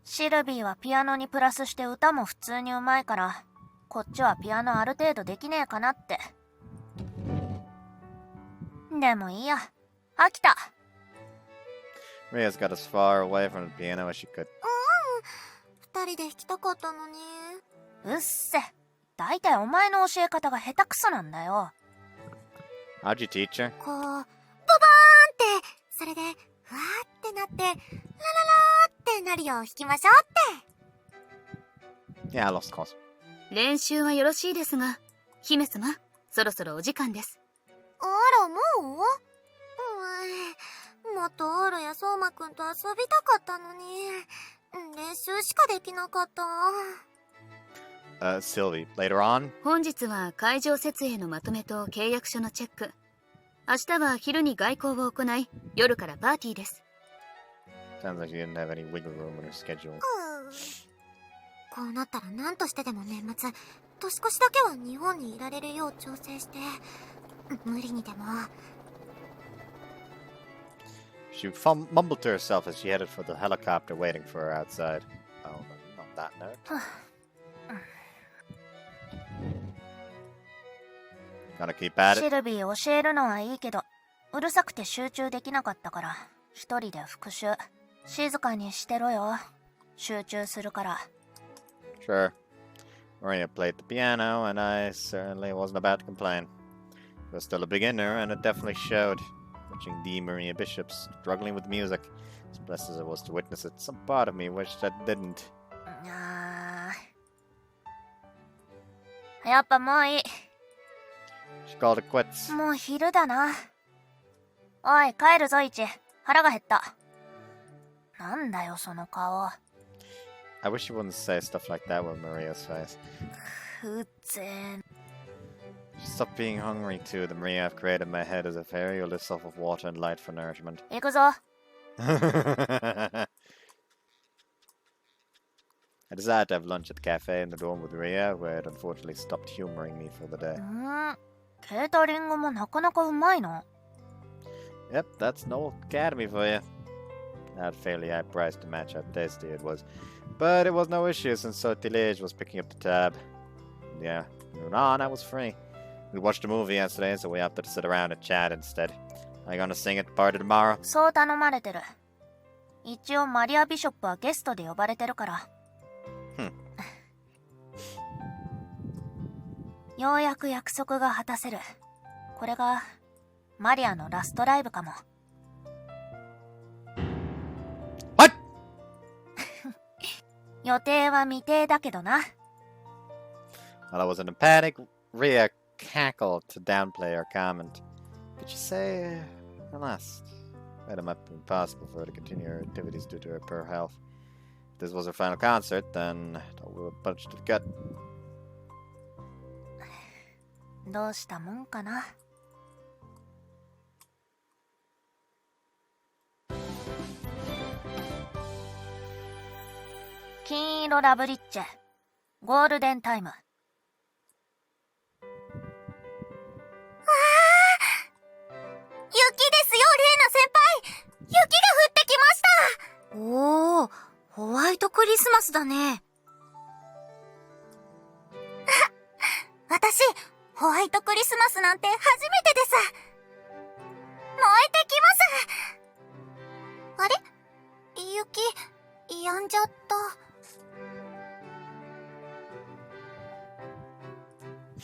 シルビーはピアノにプラスして歌も普通にうまいから、こっちはピアノある程度できねえかなって。でもいいや、飽きた。Ria's got as far away from the piano as she could. 二人で弾きたかったのに。うっせ。だいたいお前の教え方が下手くそなんだよ。How'd you teach her? こう、ボバーンって、それで、ふわーってなって、ラララーってなるよう弾きましょうって。Yeah, I lost course. 練習はよろしいですが、姫様、そろそろお時間です。あら、もうもっとオーロや相馬くんと遊びたかったのに、練習しかできなかった。Sylvie, later on? 本日は会場設営のまとめと契約書のチェック。明日は昼に外交を行い、夜からパーティーです。Sounds like you didn't have any wiggle room in her schedule. こうなったら何としてでも年末、年越しだけは日本にいられるよう調整して、無理にでも。She mumbled to herself as she headed for the helicopter waiting for her outside. Oh, not that note. Gonna keep at シ it. ルビー教えるのはいいけど、うるさくて集中できなかったから、一人で復習。静かにしてろよ。集中するから。Sure. Maria played the piano, and I certainly wasn't about to complain. I was still a beginner, and it definitely showed. Watching the Maria Bishop struggling with music, as blessed as I was to witness it, some part of me wished I didn't. やっぱもういい。She called it quits. もう昼だな。おい、帰るぞ、イチ。腹が減った。なんだよ、その顔。I wish you wouldn't say stuff like that with Maria's face. ふぜん。Stop being hungry too. The Maria I've created in my head is a fairy who lives off of water and light for nourishment. 行くぞ。I decided to have lunch at the cafe in the dorm with Ria, where it unfortunately stopped humoring me for the day. ケータリングもなかなかうまいの。Yep, that's no academy for you. Not fairly high price to match how tasty it was. But it was no issue since Sortilege was picking up the tab. Yeah, from noon on I was free. We watched a movie yesterday, so we opted to sit around and chat instead. Are you gonna sing at the party tomorrow? そう頼まれてる。一応マリア・ビショップはゲストで呼ばれてるから。ようやく約束が果たせる。これがマリアのラストライブかも。What? 予定は未定だけどな。While I was in a panic, Ria cackled to downplay her comment. Did she say her last? It might be impossible for her to continue her activities due to her poor health. If this was her final concert, then we would punch to the gut. どうしたもんかな。金色ラブリッチェ、ゴールデンタイム。雪ですよ、レイナ先輩。雪が降ってきました。おー、ホワイトクリスマスだね。私、ホワイトクリスマスなんて初めてです。燃えてきます。あれ？雪、止んじゃった。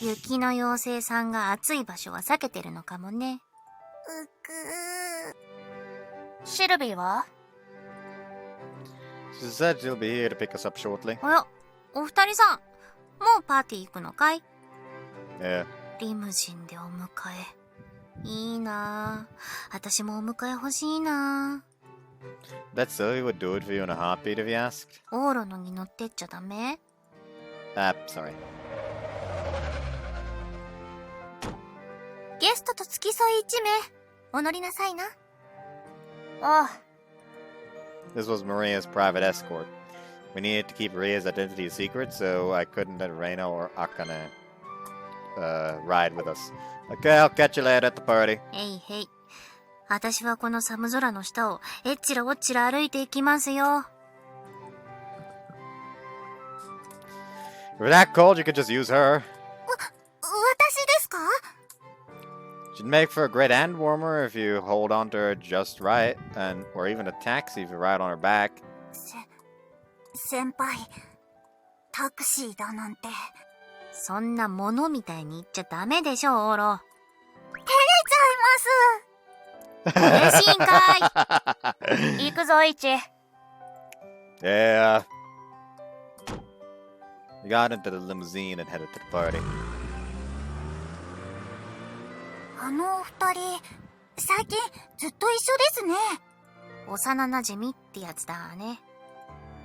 雪の妖精さんが暑い場所は避けてるのかもね。シルビーは？ She said she'll be here to pick us up shortly. おや、お二人さん、もうパーティー行くのかい？ Yeah. リムジンでお迎え。いいなぁ。私もお迎え欲しいなぁ。 That Sylvie would do it for you in a heartbeat if you asked. オーロのに乗ってっちゃダメ？ Sorry. ゲストと付き添い1名、お乗りなさいな。ああ。 This was Maria's private escort. We needed to keep Maria's identity a secret, so I couldn't let Reina or Akane ride with us. Okay, I'll catch you later at the party. へいへい。私はこの寒空の下をえっちらおっちら歩いていきますよ。 If you're that cold, you could just use her. 私ですか？ She'd make for a great hand warmer if you hold on to her just right, or even a taxi if you ride on her back. 先輩、タクシーだなんて。そんなものみたいに言っちゃダメでしょ、オーロ。照れちゃいます。嬉しいんかい。行くぞ、イチ。 Yeah. We got into the limousine and headed to the party. あのお二人、最近ずっと一緒ですね。幼馴染ってやつだね。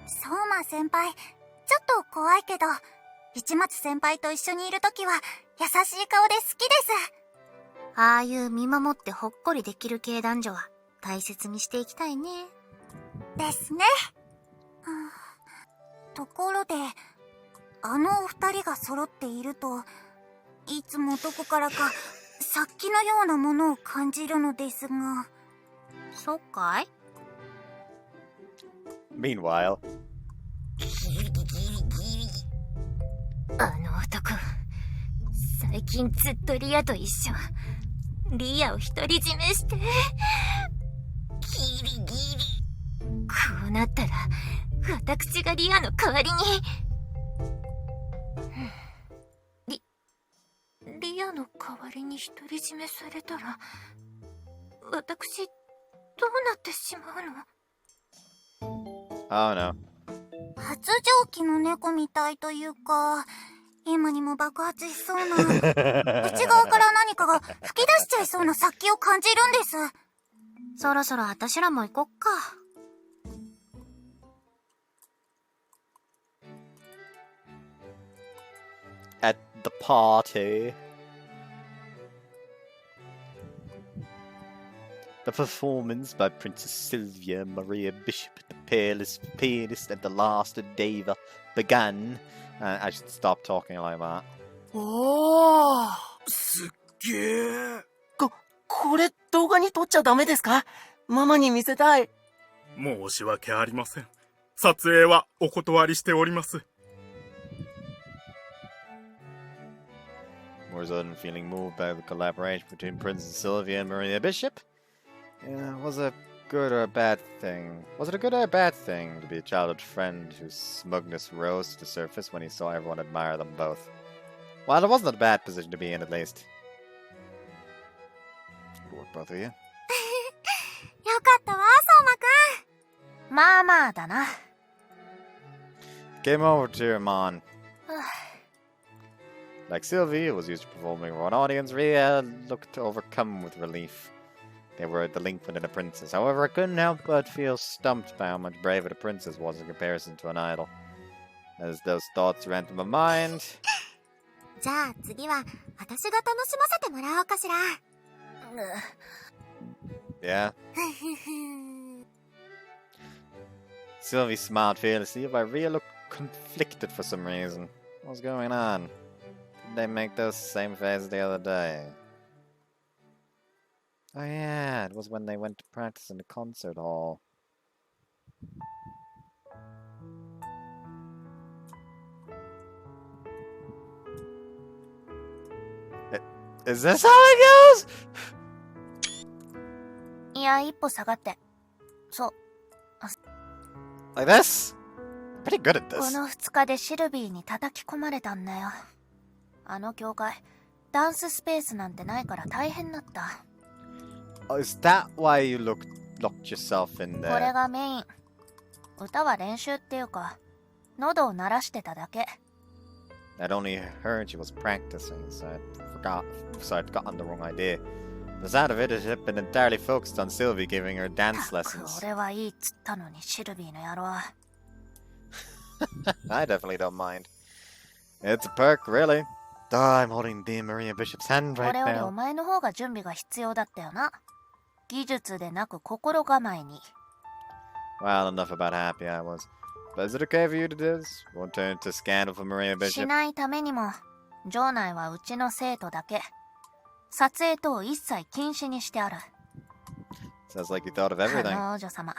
相馬先輩、ちょっと怖いけど、市松先輩と一緒にいるときは優しい顔で好きです。ああいう見守ってほっこりできる系男女は大切にしていきたいね。ですね。ところで、あのお二人が揃っていると、いつもどこからか殺気のようなものを感じるのですが。そっかい？ Meanwhile, あの男、最近ずっとリアと一緒。リアを独り占めして。ギリギリ。こうなったら、私がリアの代わりに。リアの代わりに独り占めされたら、私、どうなってしまうの？ oh no. 発情期の猫みたいというか、今にも爆発しそうな、内側から何かが吹き出しちゃいそうな殺気を感じるんです。そろそろ私らも行こっか。At the party. The performance by Princess Sylvia, Maria Bishop, the peerless pianist, and the last diva began. I should stop talking like that. おー、すっげー。これ動画に撮っちゃダメですか？ママに見せたい。申し訳ありません。撮影はお断りしております。More sudden feeling moved by the collaboration between Princess Sylvia and Maria Bishop. Was it a good or a bad thing? Was it a good or a bad thing to be a childhood friend whose smugness rose to the surface when he saw everyone admire them both? Well, it wasn't a bad position to be in, at least. Good work, both of you. よかったわ、相馬くん。まあまあだな。 Came over to your mom. Like Sylvie, was used to performing for an audience, Ria looked overcome with relief. They were delinquent in a princess. However, I couldn't help but feel stumped by how much braver the princess was in comparison to an idol. As those thoughts ran through my mind... じゃあ次は私が楽しませてもらおうかしら。Yeah. Sylvie smiled fearlessly, but Ria looked conflicted for some reason. What was going on? Did they make those same faces the other day? Oh yeah, it was when they went to practice in the concert hall. Is this how it goes? いや、一歩下がって。そう。 Like this? Pretty good at こ this. の2日でシルビーに叩き込まれたんだよ。あの教会、ダンススペースなんてないから大変だった。Oh, is that why you locked yourself in これ there? がメイン。歌は練習っていうか、喉を鳴らしてただけ。I'd only heard she was practicing, so I'd gotten the wrong idea. The sound of it had been entirely focused on Sylvie giving her dance ったく lessons. 俺はいいっつったのにシルビーの野郎。I definitely don't mind. It's a perk, really. Oh, I'm holding Dean Maria Bishop's hand こ right れより now. お前の方が準備が必要だったよな。技術でなく心構えに。Well, enough about how happy I was. But is it okay for you to do this? Won't turn into scandal for Maria し Bishop? ないためにも、場内はうちの生徒だけ。撮影等一切禁止にしてある。Sounds like you thought of everything. 王女様。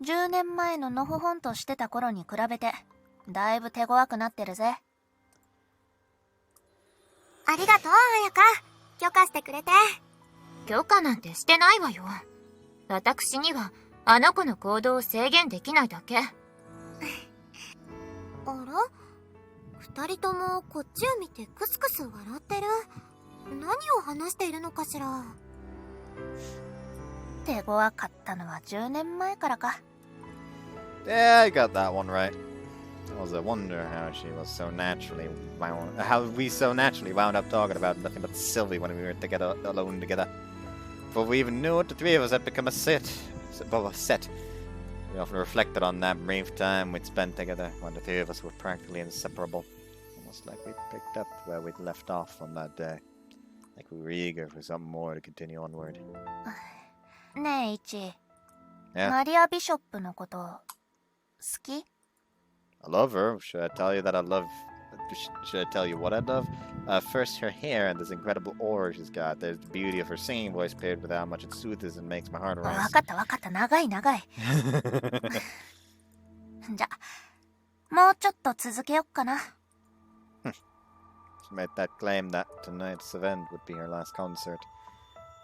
10年前ののほほんとしてた頃に比べて、だいぶ手強くなってるぜ。ありがとう、彩香。許可してくれて。許可なんてしてないわよ。私には、あの子の行動を制限できないだけ。あら？二人ともこっちを見てクスクス笑ってる。何を話しているのかしら。手強かったのは10年前からか。Yeah, I got that one right. I was a wonder how we so naturally wound up talking about nothing but Sylvie when we were together, alone together. Before we even knew it, the three of us had become a set. We often reflected on that brief time we'd spent together when the three of us were practically inseparable. Almost like we picked up where we'd left off on that day. Like we were eager for something more to continue onward. ねえ、イチ。Yeah. マリア・ビショップのこと、好き？ I love her. Should I tell you that I love... Should I tell you what I love? First, her hair and this incredible aura she's got. There's the beauty of her singing voice paired with how much it soothes and makes my heart わ race. かったわかった。長い長い。じゃ、もうちょっと続けよっかな。She made that claim that tonight's event would be her last concert.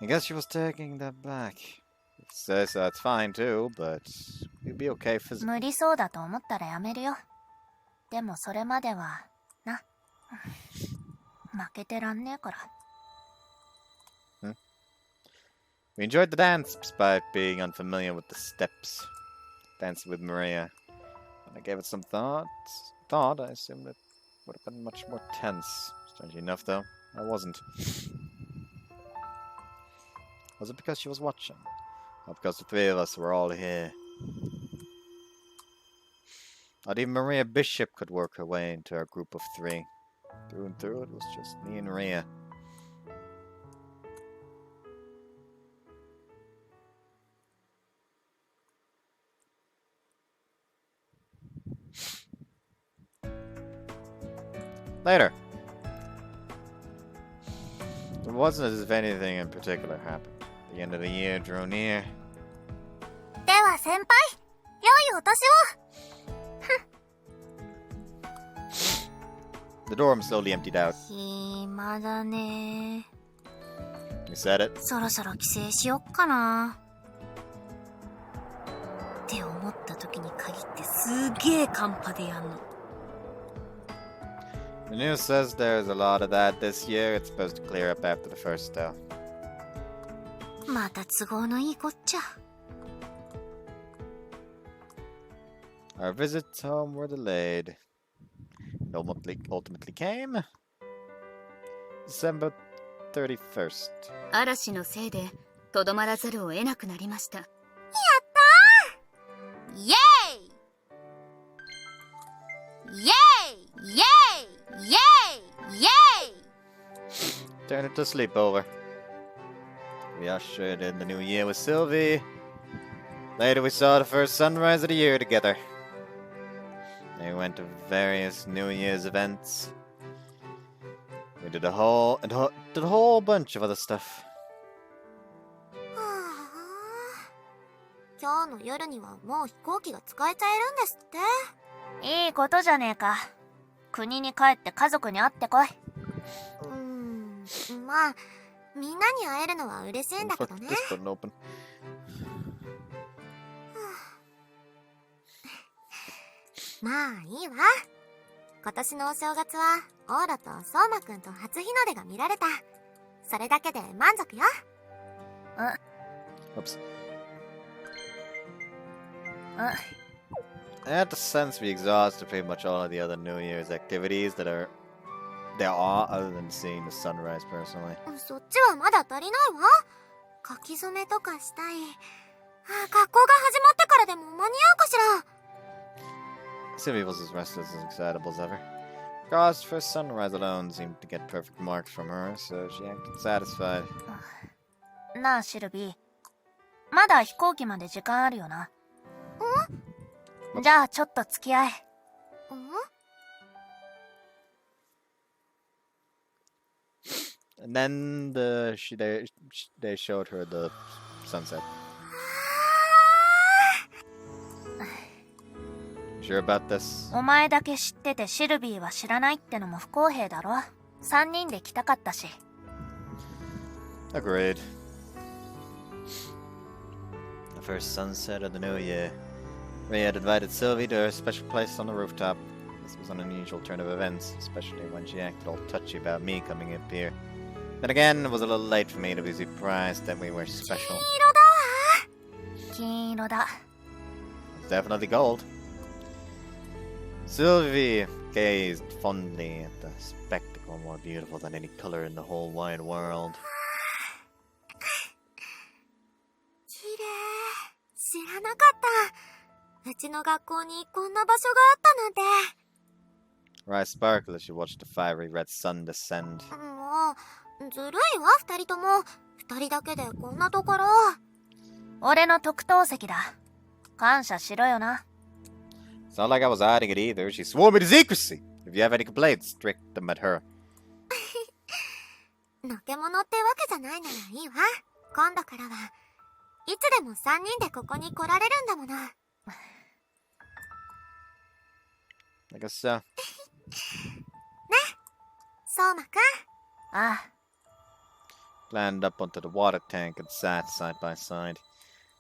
I guess she was taking that back. If she says so, that's fine too, but we'd be okay physically. 無理そうだと思ったらやめるよ。でもそれまでは、な。負けてらんねえから。We enjoyed the dance despite being unfamiliar with the steps. Dancing with Maria. When I gave it some thought, I assumed it would have been much more tense. Strangely enough, though, I wasn't. Was it because she was watching? Or because the three of us were all here? Not even Maria Bishop could work her way into our group of three. Through and through, it was just me and Ria. Later. It wasn't as if anything in particular happened. The end of the year drew near. では先輩、良いお年を。 The dorm slowly emptied out. 暇だね。 You said it. そろそろ帰省しよっかな。って思った時に限ってすげえカンパでやんの。The news says there's a lot of that this year. It's supposed to clear up after the first, though. また都合のいいこっちゃ。 Our visits home were delayed. It ultimately came December 31st. 嵐のせいでとどまらざるを得なくなりました。イエーイイエーイイエーイイエーイイエーイ Turned into a sleepover. We ushered in the new year with Sylvie. Later we saw the first sunrise of the year together. Then we went to various New Year's events. We did a whole bunch of other stuff. はあ、今日の夜にはもう飛行機が使えちゃえるんですって。いいことじゃねえか。国に帰って家族に会ってこい。まあ、みんなに会えるのは嬉しいんだけどね。This button open. まあいいわ。今年のお正月はオーロと相馬くんと初日の出が見られた。それだけで満足よ。Oops. I had the sense we exhausted pretty much all of the other New Year's activities there are, other than seeing the sunrise personally. そっちはまだ足りないわ。書き初めとかしたい。学校が始まってからでも間に合うかしら。Sylvie was as restless and excitable as ever. God's first sunrise alone seemed to get perfect marks from her, so she acted satisfied. なあシルビー、まだ飛行機まで時間あるよな。じゃあちょっと付き合え。And then they showed her the sunset. Sure about this? お前だけ知っててシルビーは知らないってのも不公平だろ。3人で来たかったし。Agreed. The first sunset of the new year. Ria had invited Sylvie to her special place on the rooftop. This was an unusual turn of events, especially when she acted all touchy about me coming up here. Then again, it was a little late for me to be surprised that we were special. 金色だ。It's definitely gold. Sylvie gazed fondly at the spectacle more beautiful than any color in the whole wide world. 綺麗。知らなかった。うちの学校にこんな場所があったなんて。Her eyes sparkled as she watched the fiery red sun descend. もう、ずるいわ、二人とも。二人だけでこんなところ。俺の特等席だ。感謝しろよな。It's not like I was hiding it either. She swore me to secrecy. If you have any complaints, direct them at her. のけものってわけじゃないならいいわ。今度からはいつでも三人でここに来られるんだもの。I guess so. ね、相馬くん。ああ。Climbed up onto the water tank and sat side by side.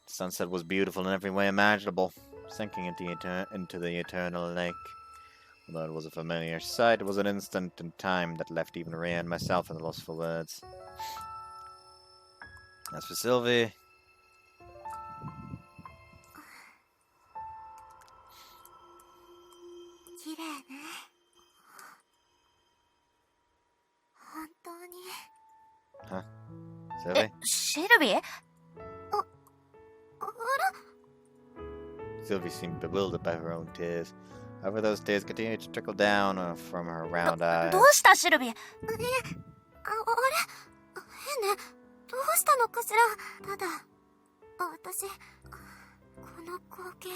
The sunset was beautiful in every way imaginable, sinking into the eternal lake. Although it was a familiar sight, it was an instant in time that left even Ria and myself at a loss for words. As for Sylvie... 綺麗ね。本当に。Huh? Sylvie? シルビー？ Sylvie seemed bewildered by her own tears. However, those tears continued to trickle down from her round eyes. どうしたシルビー？あれ変ね。どうしたのかしら。ただ、私、この光景、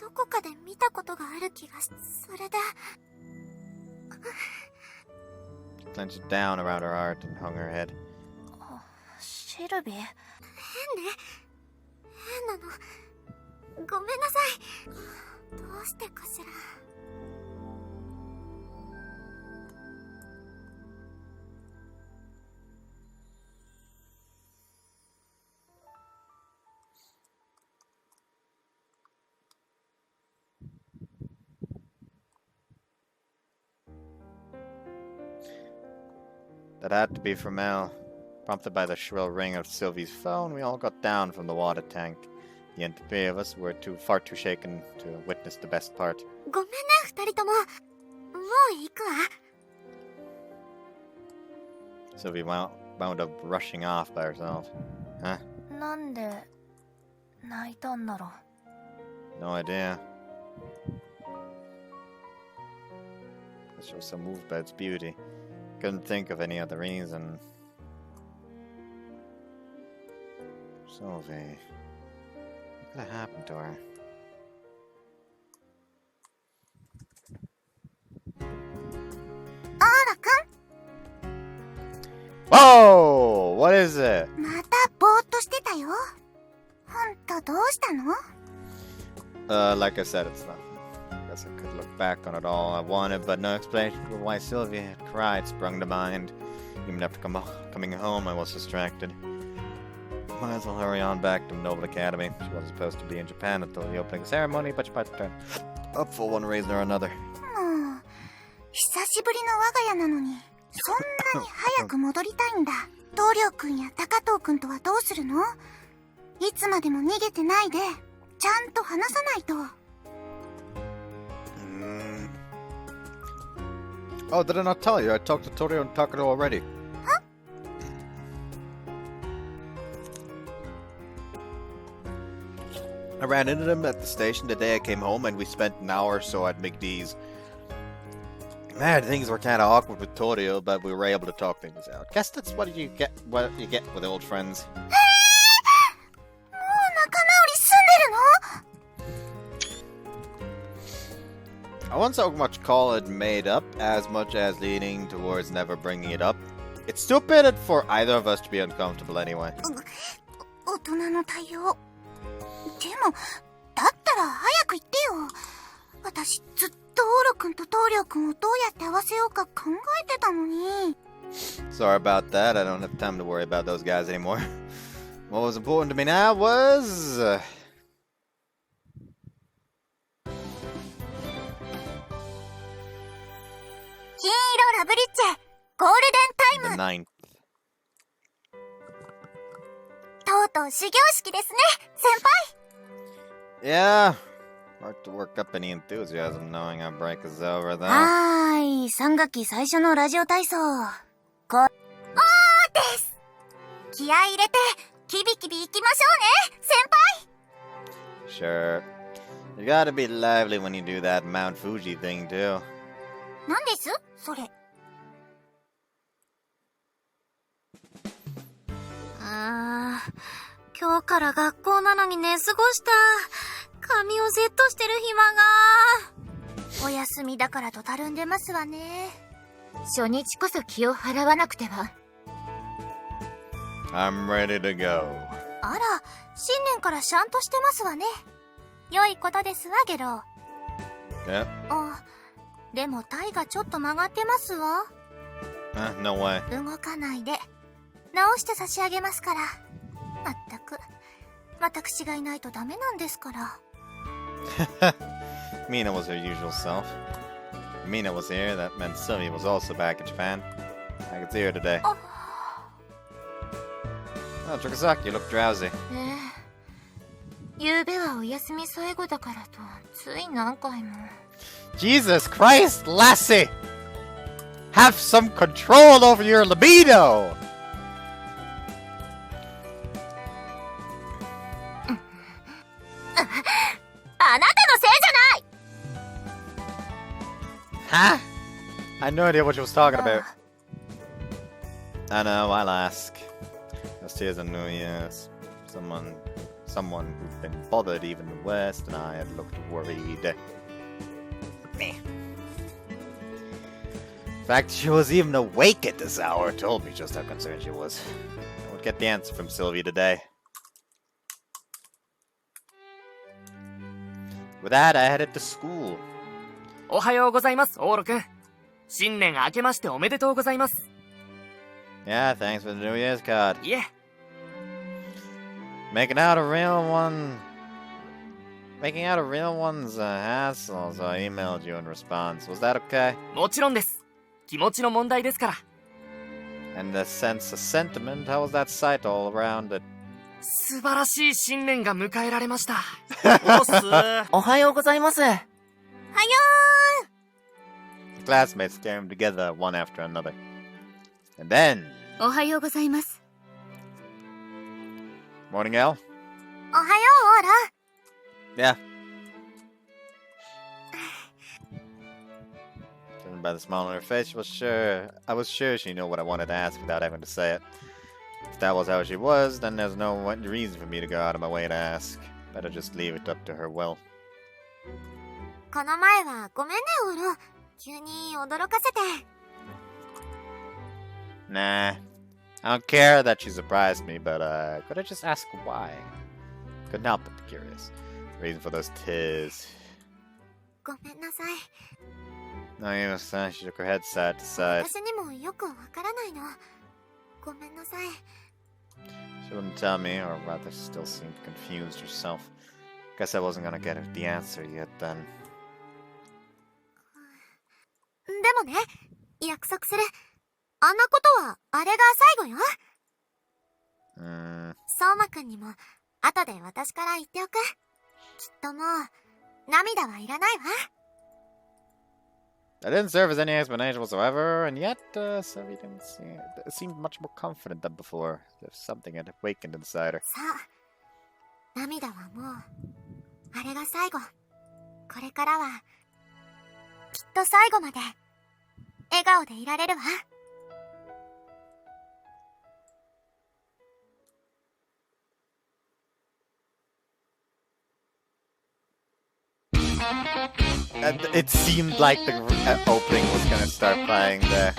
どこかで見たことがある気がし、それで。She clenched down around her heart and hung her head. シルビー？変ね。変なの。ごめんなさい。どうしてかしら。That had to be from Mel. Prompted by the shrill ring of Sylvie's phone, we all got down from the water tank. The three of us were far too shaken to witness the best part. ごめんね、二人とも。もう行くわ。Sylvie wound up rushing off by herself. Huh? なんで泣いたんだろう。 No idea. She was so moved by its beauty. Couldn't think of any other reason. Sylvie. What happened to her? Whoa! What is it? またぼーっとしてたよ。ほんとどうしたの？ Like I said, it's nothing. I guess I could look back on it all I wanted, but no explanation for why Sylvia had cried sprung to mind. Even after coming home, I was distracted. Might as well hurry on back to Noble Academy. She wasn't supposed to be in Japan until the opening ceremony, but she might turn up for one reason or another. もう、久しぶりの我が家なのに、そんなに早く戻りたいんだ。棟梁くんや高藤くんとはどうするの？いつまでも逃げてないで、ちゃんと話さないと。Oh, did I not tell you? I talked to Torio and Takato already. Huh? I ran into them at the station the day I came home, and we spent an hour or so at McDee's. Man, things were kind of awkward with Torio, but we were able to talk things out. Guess that's what you get with old friends. I wouldn't so much call it made up as much as leaning towards never bringing it up. It's stupid for either of us to be uncomfortable anyway. 大人の対応。でも、だったら早く言ってよ。私ずっとオロくんと棟梁くんをどうやって合わせようか考えてたのに。Sorry about that. I don't have time to worry about those guys anymore. What was important to me now was... 金色ラブリッチェ、ゴールデンタイム。 the ninth. とうとう始業式ですね、先輩。 Yeah. Hard to work up any enthusiasm knowing our break is over, though. はーい、3学期最初のラジオ体操。です。気合い入れて、キビキビ行きましょうね、先輩。 Sure. You gotta be lively when you do that Mount Fuji thing, too. 何ですそれ。今日から学校なのに寝過ごした。髪をセットしてる暇が。お休みだからとたるんでますわね。初日こそ気を払わなくては。I'm ready to go. あら、新年からシャンとしてますわね。良いことですわ、ゲロ。Yep. あ、でもタイがちょっと曲がってますわ。No way. 動かないで。直して差し上げますから。まったく。私がいないとダメなんですから。Mina was her usual self. If Mina was here, that meant Sylvie was also back in Japan. I could see her today. Oh, Trikasaki, you look drowsy. ゆうべはお休み最後だからと、つい何回も。Jesus Christ, lassie! Have some control over your libido! あなたのせいじゃない Huh? I had no idea what she was talking about. I know, I'll ask. Just here's a new year's. Someone who'd been bothered even worse than I had looked worried. Meh. The fact she was even awake at this hour told me just how concerned she was. I would get the answer from Sylvie today. With that, I headed to school. おはようございます、オーロくん。新年明けましておめでとうございます。Yeah, thanks for the New Year's card. いえ。Making out a real one's a hassle, so I emailed you in response. Was that okay? もちろんです。気持ちの問題ですから。And the sense of sentiment, how was that sight all around it? 素晴らしい新年が迎えられました。おはようございます。はよThe classmates came together one after another. And then... おはようございます。Morning, Al? ー。おはよう、オーラ。 Yeah. Judging by the smile on her face, I was sure she knew what I wanted to ask without having to say it. If that was how she was, then there's no reason for me to go out of my way to ask. Better just leave it up to her will. この前はごめんね、オーラ。急に驚かせて。Nah. I don't care that she surprised me, but could I just ask why? Couldn't help but be curious. The reason for those tears. ごめんなさい。 No, she shook her head side to side. 私にもよくわからないの。ごめんなさい。 She wouldn't tell me, or rather still seemed confused herself. Guess I wasn't gonna get the answer yet then. でもね。約束する。あんなことは、あれが最後よ。相馬くんにも、後で私から言っておく。きっともう、涙はいらないわ。That didn't serve as any explanation whatsoever, and yet, Sylvie seemed much more confident than before. If something had awakened inside her. さあ、涙はもう、あれが最後。これからは、きっと最後まで、笑顔でいられるわ。It seemed like the opening was gonna start playing there.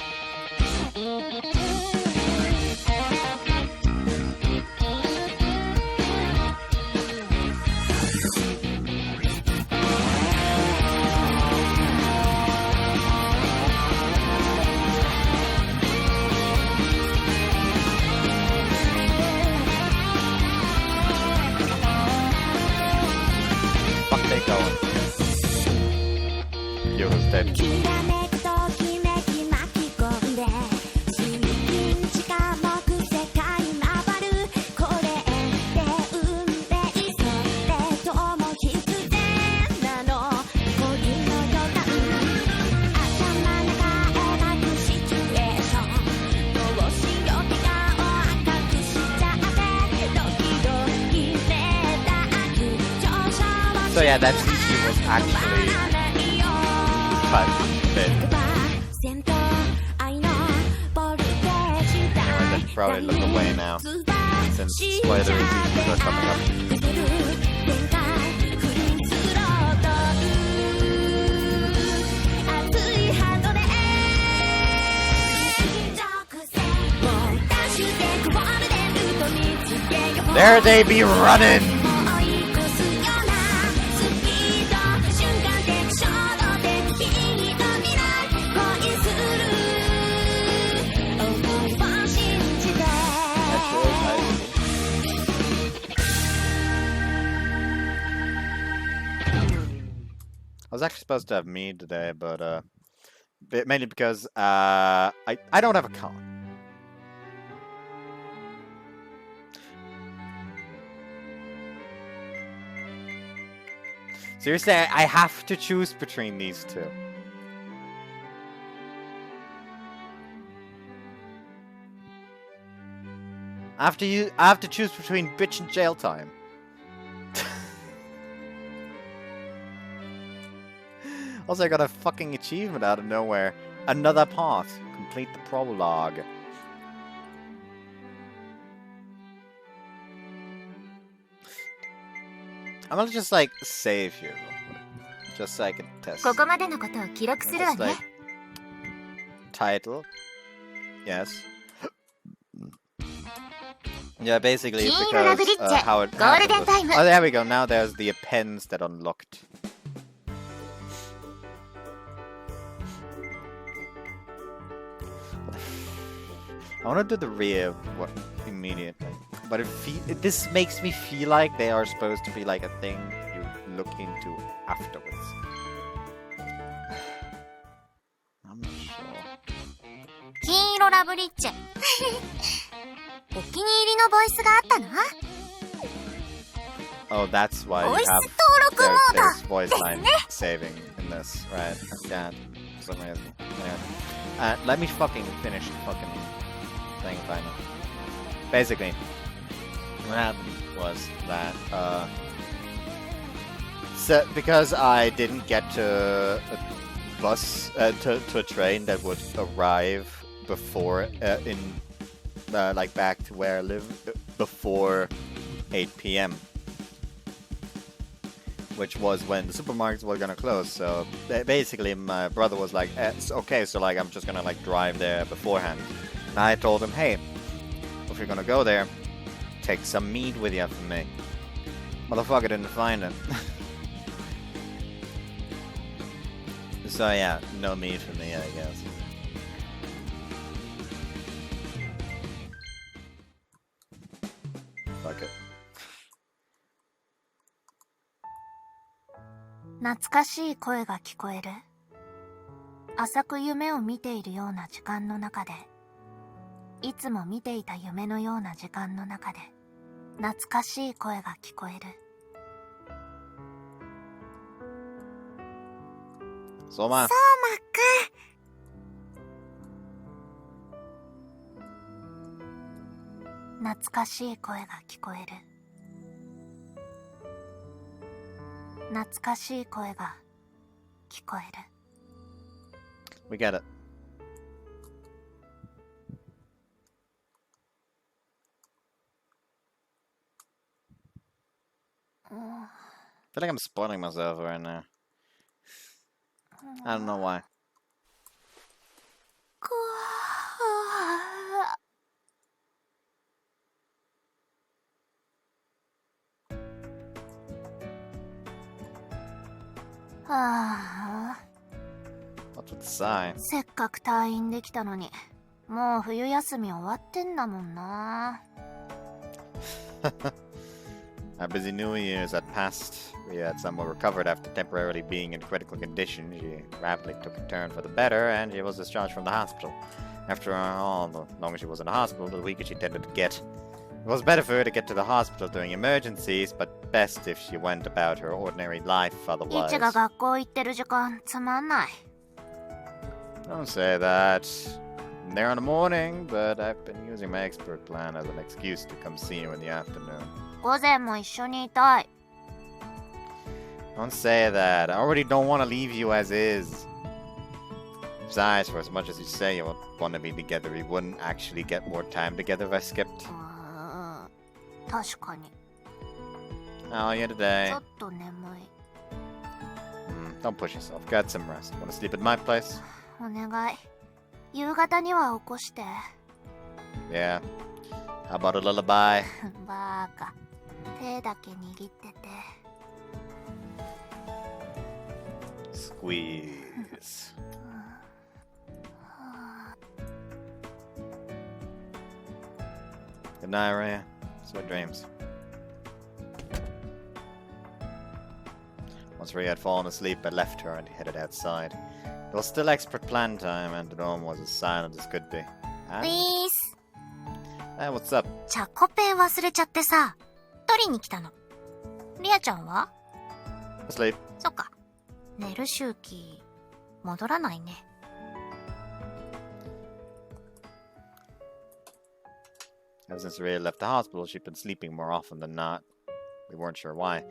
Fuck they going? Yoda's dead. きらめくときめき巻き込んで水銀地下木世界回るこれで運命それとも必然なの恋の予感頭の中描くシチュエーションどうしよう気が赤くしちゃってドキドキめたく上昇を So yeah, that CG was actually cut a bit. I should probably look away now, since spoiler reviews are coming up. There they be running! I was actually supposed to have mead today, but mainly because I don't have a con. Seriously, I have to choose between these two. I have to choose between bitch and jail time. Also, I got a fucking achievement out of nowhere. Another path. Complete the prologue. I'm gonna just like save here real quick. Just so I can test. ここまでのことを記録するわ Just ね。 like title. Yes. Yeah, basically it's because how it happened was- Oh, there we go. Now there's the appends that unlocked. I want to do the Ria immediately, but this makes me feel like they are supposed to be like a thing you look into afterwards. I'm not sure. 金色ラブリッチェ。お気に入りのボイスがあったな。 Oh, that's why you ボイス have 登録モー there's ド voice です line ね。 saving in this, right? God, for some reason. Anyway, let me fucking finish the fucking thing finally. Basically, what happened was that so because I didn't get to a bus to a train that would arrive before in like back to where I live before 8 p.m. which was when the supermarkets were gonna close. So basically my brother was like, okay, so like I'm just gonna like drive there beforehand. And I told him, hey, if you're gonna go there, take some meat with you for me. Motherfucker didn't find it. So yeah, no meat for me, I guess. Fuck it. 懐かしい声が聞こえる。浅く夢を見ているような時間の中で、いつも見ていた夢のような時間の中で、懐かしい声が聞こえる。そうま。そうまくん。懐かしい声が聞こえる。懐かしい声が聞こえる。We get it. I feel like I'm spoiling myself right now. I don't know why. What's with the sigh? せっかく退院できたのに、もう冬休み終わってんだもんな。A busy New Year's had passed. Ria had somewhat recovered after temporarily being in critical condition. She rapidly took a turn for the better, and she was discharged from the hospital. After all, the longer she was in the hospital, the weaker she tended to get. It was better for her to get to the hospital during emergencies, but best if she went about her ordinary life イ otherwise. チが学校行ってる時間つまんない。Don't say that. I'm there in the morning, but I've been using my expert plan as an excuse to come see you in the afternoon. 午前も一緒にいたい。Don't say that. I already don't want to leave you as is. Besides, for as much as you say you want to be together, we wouldn't actually get more time together if I skipped. 確かに。 How are you ち today? ょっと眠い。Don't push yourself. Get some rest. Want to sleep at my place? お願い。夕方には起こして。Yeah. How about a lullaby? バーカ。手だけ握ってて。Squeeze. Good night, Ria. Sweet dreams. Once Ria had fallen asleep, I left her and headed outside. It was still expert plan time, and the dorm was as silent as could be. ウ And, ィース。 hey, what's up? チャコペン忘れちゃってさ、取りに来たの。リアちゃんは？ Asleep. そっか。寝る周期、戻らないね。Ever since Ria left the hospital, she'd been sleeping more often than not. We weren't sure why.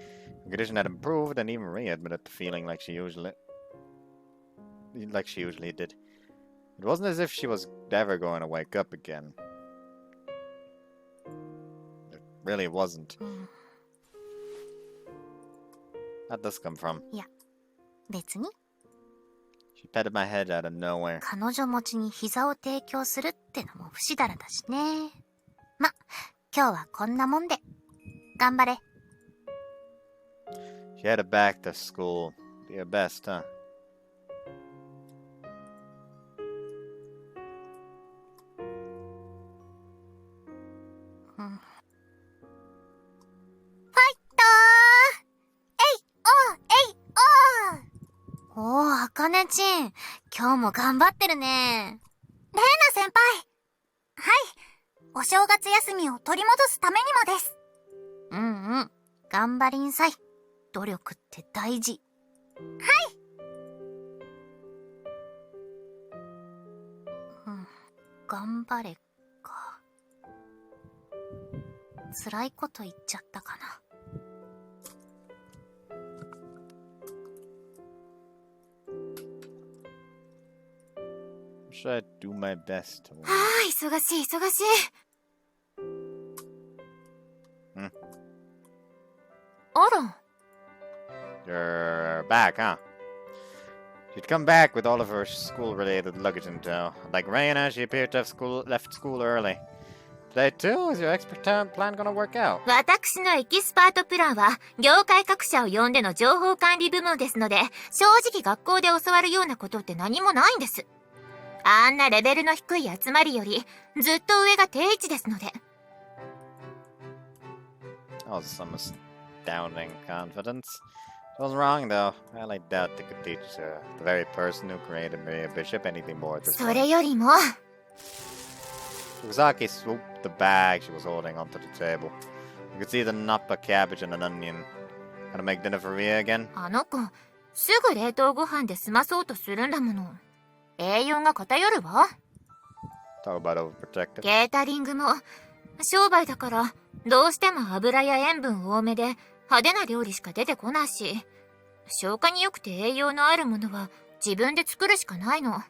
Her condition had improved, and even Ria admitted to feeling like she usually did. It wasn't as if she was ever going to wake up again. It really wasn't. うん。 How'd this come from? 別に、 She petted my head out of nowhere. 彼女持ちに膝を提供するってのも不死だらだしね。ま、今日はこんなもんで。頑張れ。 She headed back to school. Do your best, huh? うん。ファイトー。おー、あかねちん。今日も頑張ってるね。レイナ先輩。はい。お正月休みを取り戻すためにもです。うんうん。頑張りんさい。努力って大事。はい。うん。頑張れか。辛いこと言っちゃったかな。Should I do my best to win? はあ、忙しい忙しい。あら。You're back, huh? She'd come back with all of her school-related luggage in tow. Like Raina, she appeared to have left school early. Today too, is your expert plan gonna work out? 私のエキスパートプランは、業界各社を呼んでの情報管理部門ですので、正直学校で教わるようなことって何もないんです。あんなレベルの低い集まりより、ずっと上が定位置ですので。Oh, some astounding confidence. She wasn't wrong, though. I doubt they could teach the very person who created Maria Bishop anything more at this そ point. れよりも、 Fukuzaki swooped the bag she was holding onto the table. You could see the nappa cabbage and an onion. Gonna make dinner for Ria again? あの子、すぐ冷凍ご飯で済まそうとするんだもの。栄養が偏るわ。 Talk about overprotective. ケータリングも、商売だから、どうしても油や塩分多めで派手な料理しか出てこないし、消化に良くて栄養のあるものは自分で作るしかないの。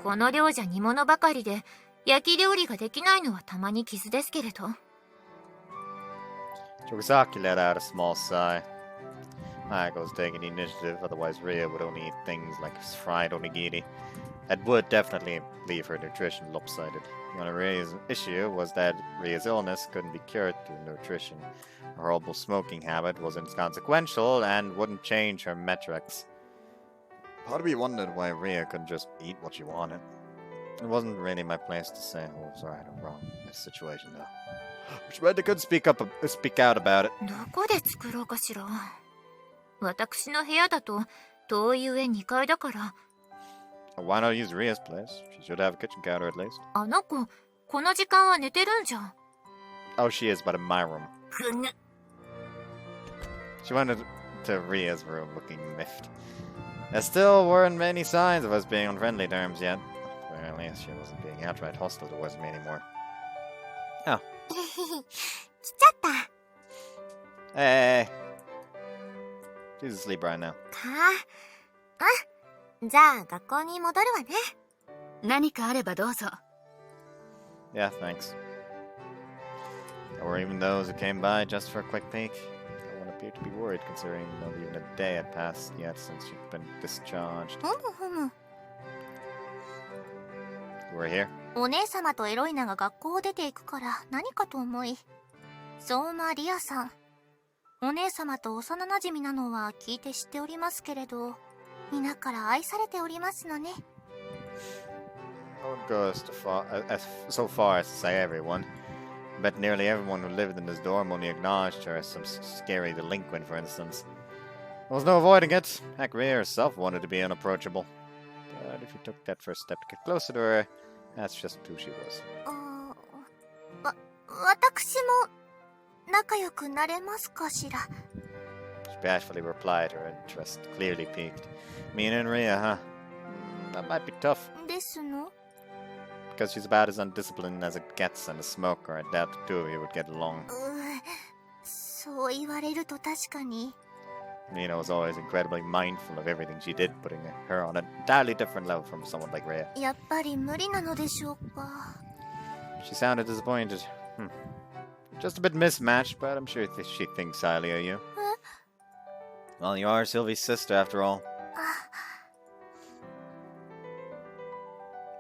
この量じゃ煮物ばかりで、焼き料理ができないのはたまに傷ですけれど。 Fukuzaki let out a small sigh. Ayako was taking the initiative, otherwise Ria would only eat things like fried onigiri. That would definitely leave her nutrition lopsided. The only Ria's issue was that Ria's illness couldn't be cured through nutrition. Her horrible smoking habit was inconsequential and wouldn't change her metrics. Part of me wondered why Ria couldn't just eat what she wanted. It wasn't really my place to say who was right or wrong in this situation, though. Which meant I couldn't speak out about it. どこで作ろうかしら。私の部屋だと遠い上2階だから。 Why not use Ria's place? She should have a kitchen counter at least. あの子、この時間は寝てるんじゃん。 Oh, she is, but in my room. ふぬ。 She went to Ria's room looking miffed. There still weren't many signs of us being on friendly terms yet. Or at least she wasn't being outright hostile towards me anymore. Oh. 来ちゃった。 Hey. She's asleep right now. かあ。じゃあ学校に戻るわね。何かあればどうぞ。 Yeah, thanks. There were even those who came by just for a quick peek. No one appeared to be worried, considering not even a day had passed yet since she'd been discharged. ふむふむ。 You were here? お姉様とエロイナが学校を出ていくから何かと思い。相馬リアさん。お姉様と幼馴染なのは聞いて知っておりますけれど、皆から愛されておりますのね。I wouldn't go so far as to say everyone. I bet nearly everyone who lived in this dorm only acknowledged her as some scary delinquent, for instance. There was no avoiding it. Heck, Ria herself wanted to be unapproachable. But if you took that first step to get closer to her, that's just who she was. 私も仲良くなれますかしら。 She bashfully replied, her interest clearly piqued. Me and Ria, huh? That might be tough. ですの？ Because she's about as undisciplined as it gets and a smoker. I doubt the two of you would get along. そう言われると確かに。 Nina was always incredibly mindful of everything she did, putting her on an entirely different level from someone like Ria. やっぱり無理なのでしょうか。 She sounded disappointed. Just a bit mismatched, but I'm sure she thinks highly of you. Well, you are Sylvie's sister, after all.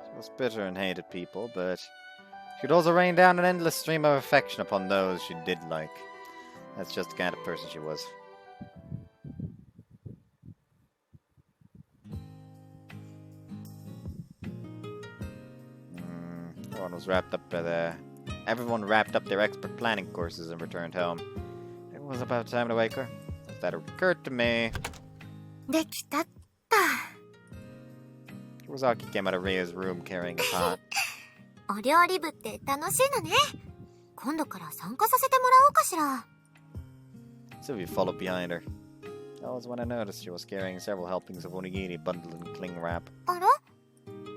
She was bitter and hated people, but she'd also rain down an endless stream of affection upon those she did like. That's just the kind of person she was. Everyone wrapped up their expert planning courses and returned home. It was about time to wake her. That occurred to me. できたった。 Kawasaki came out of Ria's room carrying a pot. お料理部って楽しいのね。今度から参加させてもらおうかしら。 Sylvie followed behind her. That was when I noticed she was carrying several helpings of onigiri bundled in cling wrap. あら？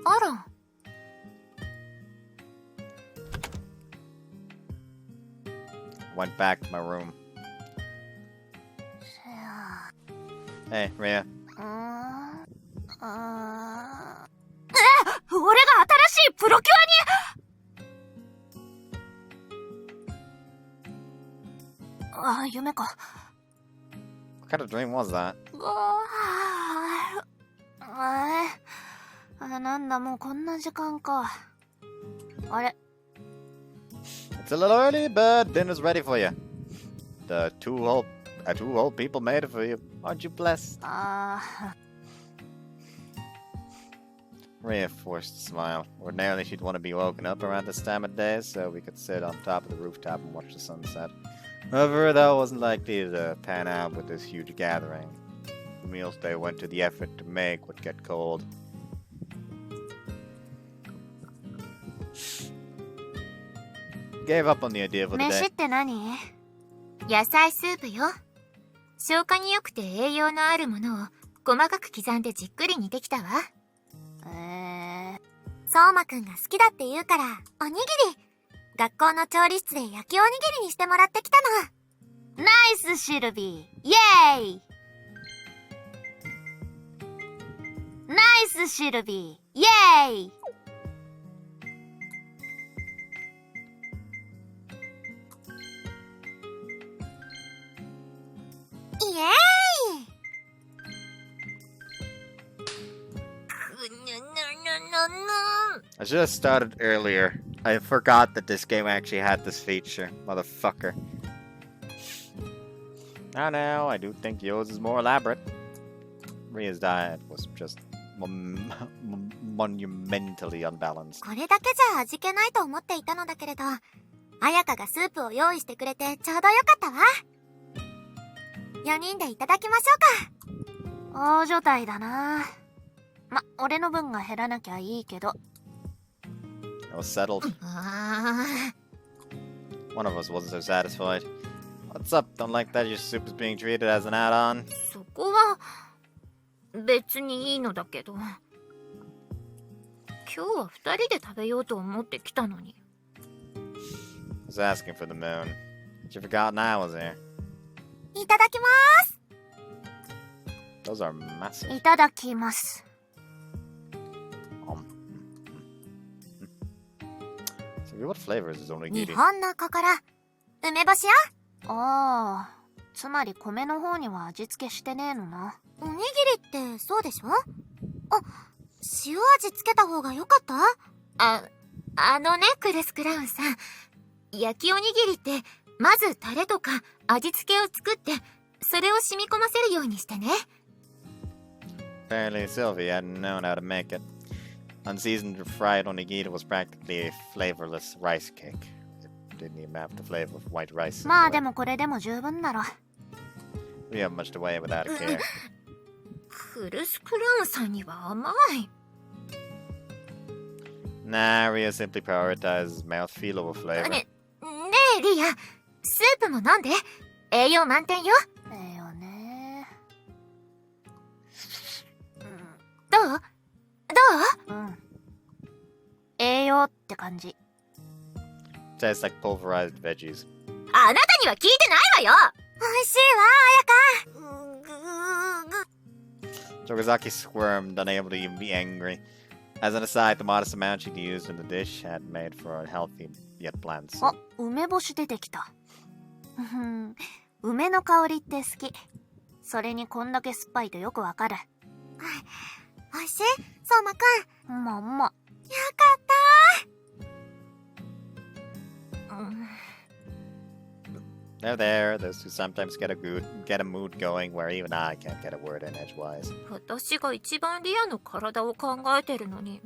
あら。 Went back to my room. Hey, Ria. 俺が新しいプロキュアに。夢か。What kind of dream was that? なんだもうこんな時間か。あれ。 It's a little early, but dinner's ready for you. The two whole people made it for you. Aren't you blessed? Ria forced a smile. Ordinarily, she'd want to be woken up around this time of day so we could sit on top of the rooftop and watch the sunset. However, that wasn't likely to pan out with this huge gathering. the meals they went to the effort to make would get cold. Gave up on the idea for the 飯 day. って何？野菜スープよ。消化に良くて栄養のあるものを細かく刻んでじっくり煮てきたわ。相馬くんが好きだって言うから、おにぎり。学校の調理室で焼きおにぎりにしてもらってきたの。ナイスシルビー、イエーイ！ナイスシルビー、イエーイ！イエーイ！ I should have started earlier. I forgot that this game actually had this feature, motherfucker. Now, I do think yours is more elaborate. Ria's diet was just monumentally unbalanced. これだけじゃ味気ないと思っていたのだけれど、彩香がスープを用意してくれてちょうどよかったわ。4人でいただきましょうか。大所帯だな。ま、俺の分が減らなきゃいいけど。It was settled. One of us wasn't so satisfied. What's up? Don't like that your soup is being treated as an add-on? そこは別にいいのだけど。今日は2人で食べようと思ってきたのに。I was asking for the moon. But you forgot I was here. いただきまーす。 Those are massive. いただきます。So what flavor is this 日 onigiri? 本の心、梅干しよ。ああ、つまり米の方には味付けしてねえのな。おにぎりってそうでしょ？あ、塩味つけた方がよかった？あのね、クレス・クラウンさん。焼きおにぎりって、まずタレとか味付けを作って、それを染み込ませるようにしてね。Apparently Sylvie hadn't known how to make it. Unseasoned fried onigiri was practically a flavorless rice cake. It didn't even have the flavor of white rice. まあでもこれでも十分だろ。We have much to weigh without a care. クレス・クラウンさんには甘い。Nah, Ria simply prioritizes mouthfeel over flavor. ねえリア、スープも飲んで。栄養満点よ。栄養ね。どう？うん。栄養って感じ。Tastes like pulverized veggies. あなたには聞いてないわよ。美味しいわ、彩香。Tokazaki squirmed, unable to even be angry. As an aside, the modest amount she'd used in the dish had made for a healthy yet bland soup. あ、梅干し出てきた。梅の香りって好き。それにこんだけ酸っぱいとよくわかる。美味しい？相馬くん。まんま。よかったー。There, those who sometimes get a mood going where even I can't get a word in edgewise. 私が一番リアの体を考えてるのに。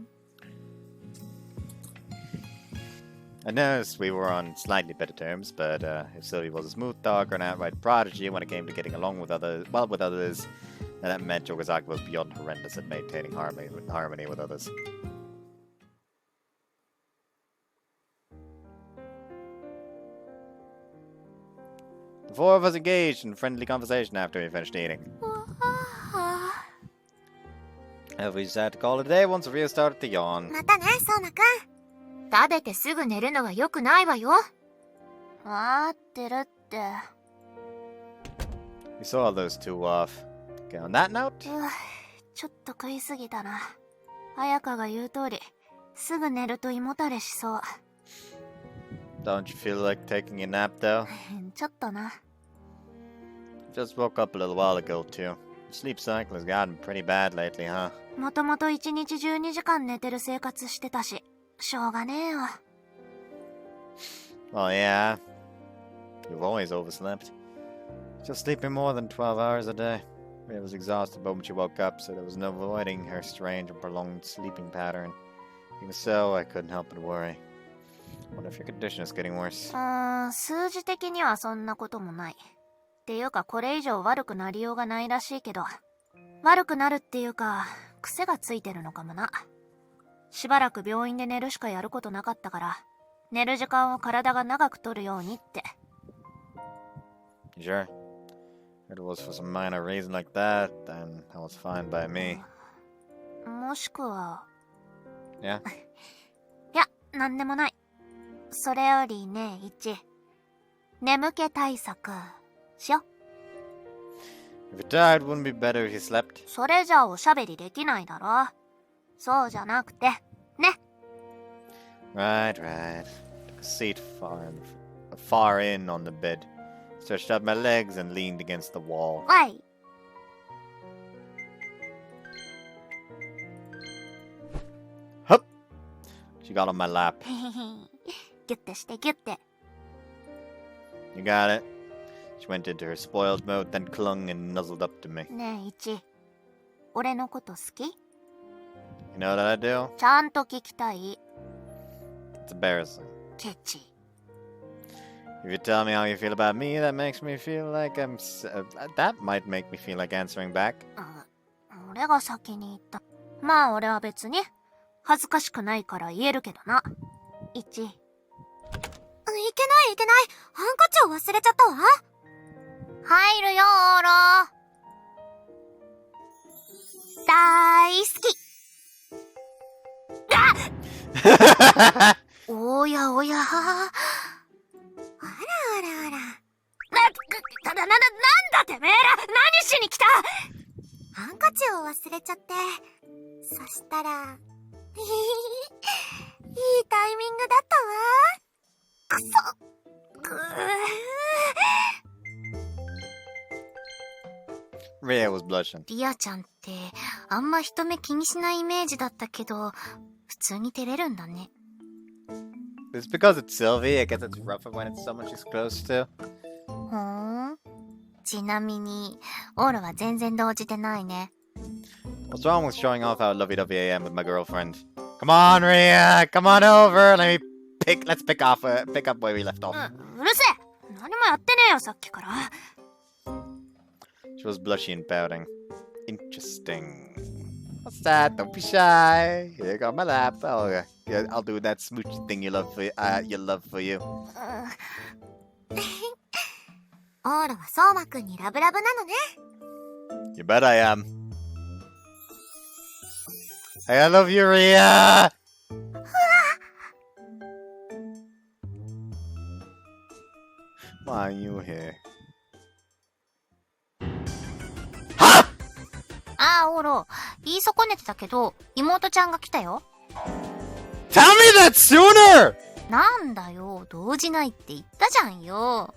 I noticed we were on slightly better terms, but if Sylvie was a smooth dog or an outright prodigy when it came to getting along with others, then that meant Tokazaki was beyond horrendous at maintaining harmony with others. The four of us engaged in friendly conversation after we finished eating. And we decided to call it a day once Ria started to yawn. またね、相馬くん。食べてすぐ寝るのは良くないわよ。わーってるって。We saw those two off. Okay, on that note, ちょっと食いすぎたな。彩香が言う通り、すぐ寝ると胃もたれしそう。don't you feel like taking a nap though? ちょっとな。Just woke up a little while ago too. Sleep cycle has gotten pretty bad lately, huh? もともと1日12時間寝てる生活してたし、しょうがねえよ。Well, yeah. You've always overslept. Just sleeping more than 12 hours a day. Ria was exhausted the moment she woke up, so there was no avoiding her strange and prolonged sleeping pattern. Even so, I couldn't help but worry. What if your condition is getting worse? 数字的にはそんなこともない。っていうかこれ以上悪くなりようがないらしいけど、悪くなるっていうか、癖がついてるのかもな。しばらく病院で寝るしかやることなかったから、寝る時間を体が長く取るようにって。Sure. If it was for some minor reason like that, then that was fine by me. もしくは... Yeah? いや、なんでもない。それよりね、1、眠気対策しよ。If he died, wouldn't it be better if he slept? それじゃおしゃべりできないだろ。そうじゃなくて、ね。Right. Took a seat far in on the bed. Stretched out my legs and leaned against the wall. はい。Hup! She got on my lap. ギュッてしてギュッて。You got it. She went into her spoiled mode, then clung and nuzzled up to me. ねえ、1、俺のこと好き？ You know what I do? ちゃんと聞きたい。It's embarrassing. ケチ。If you tell me how you feel about me, that makes me feel like that might make me feel like answering back. 俺が先に言った。まあ俺は別に恥ずかしくないから言えるけどな。1。いけない。ハンカチを忘れちゃったわ。入るよ、オーロ。大好き。おやおや。あら。なんだてめえら、何しに来た？ハンカチを忘れちゃって。そしたら、いいタイミングだったわ。くそ。Ria was blushing. リアちゃんってあんま人目気にしないイメージだったけど、普通に照れるんだね。It's because it's Sylvie. I guess it's rougher when it's someone she's close to. ほーん。ちなみに、オーロは全然動じてないね。What's wrong with showing off how lovey-dovey I am with my girlfriend? Come on, Ria! Come on over! Let's pick up where we left off. うるせえ！何もやってねえよ、さっきから。She was blushy and pouting. Interesting. What's that? Don't be shy. Here you go on my lap. Oh, yeah, I'll do that smoochy thing you love for you. オーロは相馬くんにラブラブなのね。You bet I am. Hey, I love you, Ria! Why are you here? ああ、オーロ、言い損ねてたけど、妹ちゃんが来たよ。Tell me that sooner! なんだよ、動じないって言ったじゃんよ。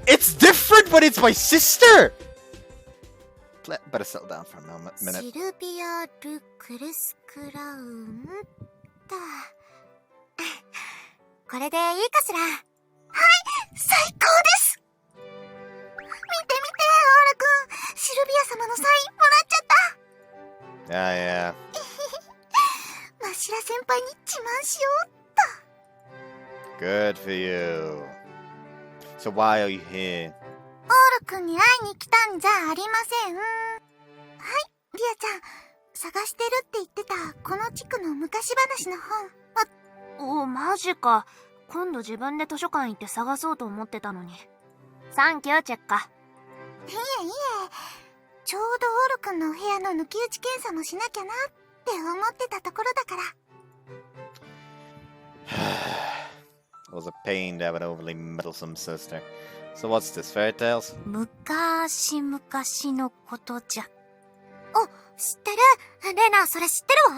It's different, but it's my sister! Better settle down for a minute. シルビア・ル・クルスクラウンだ。これでいいかしら？はい、最高です！見て見て、オーラくん。シルビア様のサインもらっちゃった。Yeah. マシラ先輩に自慢しようっと。 Good for you. So why are you here? オールくんに会いに来たんじゃありません。はい、リアちゃん、探してるって言ってたこの地区の昔話の本。お、マジか。今度自分で図書館行って探そうと思ってたのに。サンキュー、チェッカ。いえ。ちょうどオールくんのお部屋の抜き打ち検査もしなきゃなって思ってたところだから。It was a pain to have an overly meddlesome sister. So what's this, fairy tales? 昔々のことじゃ。お、知ってる？レナ、それ知ってる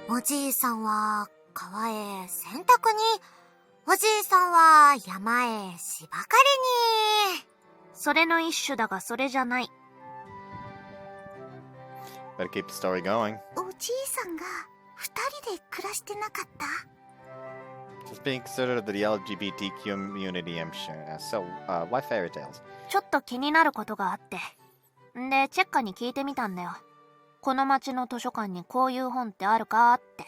わ。おじいさんは川へ洗濯に、おじいさんは山へ芝刈りに。それの一種だがそれじゃない。Better keep the story going. おじいさんが二人で暮らしてなかった？ It's being considered the LGBT community, I'm sure. So, why fairy tales? ちょっと気になることがあって。んで、チェッカに聞いてみたんだよ。この町の図書館にこういう本ってあるかって。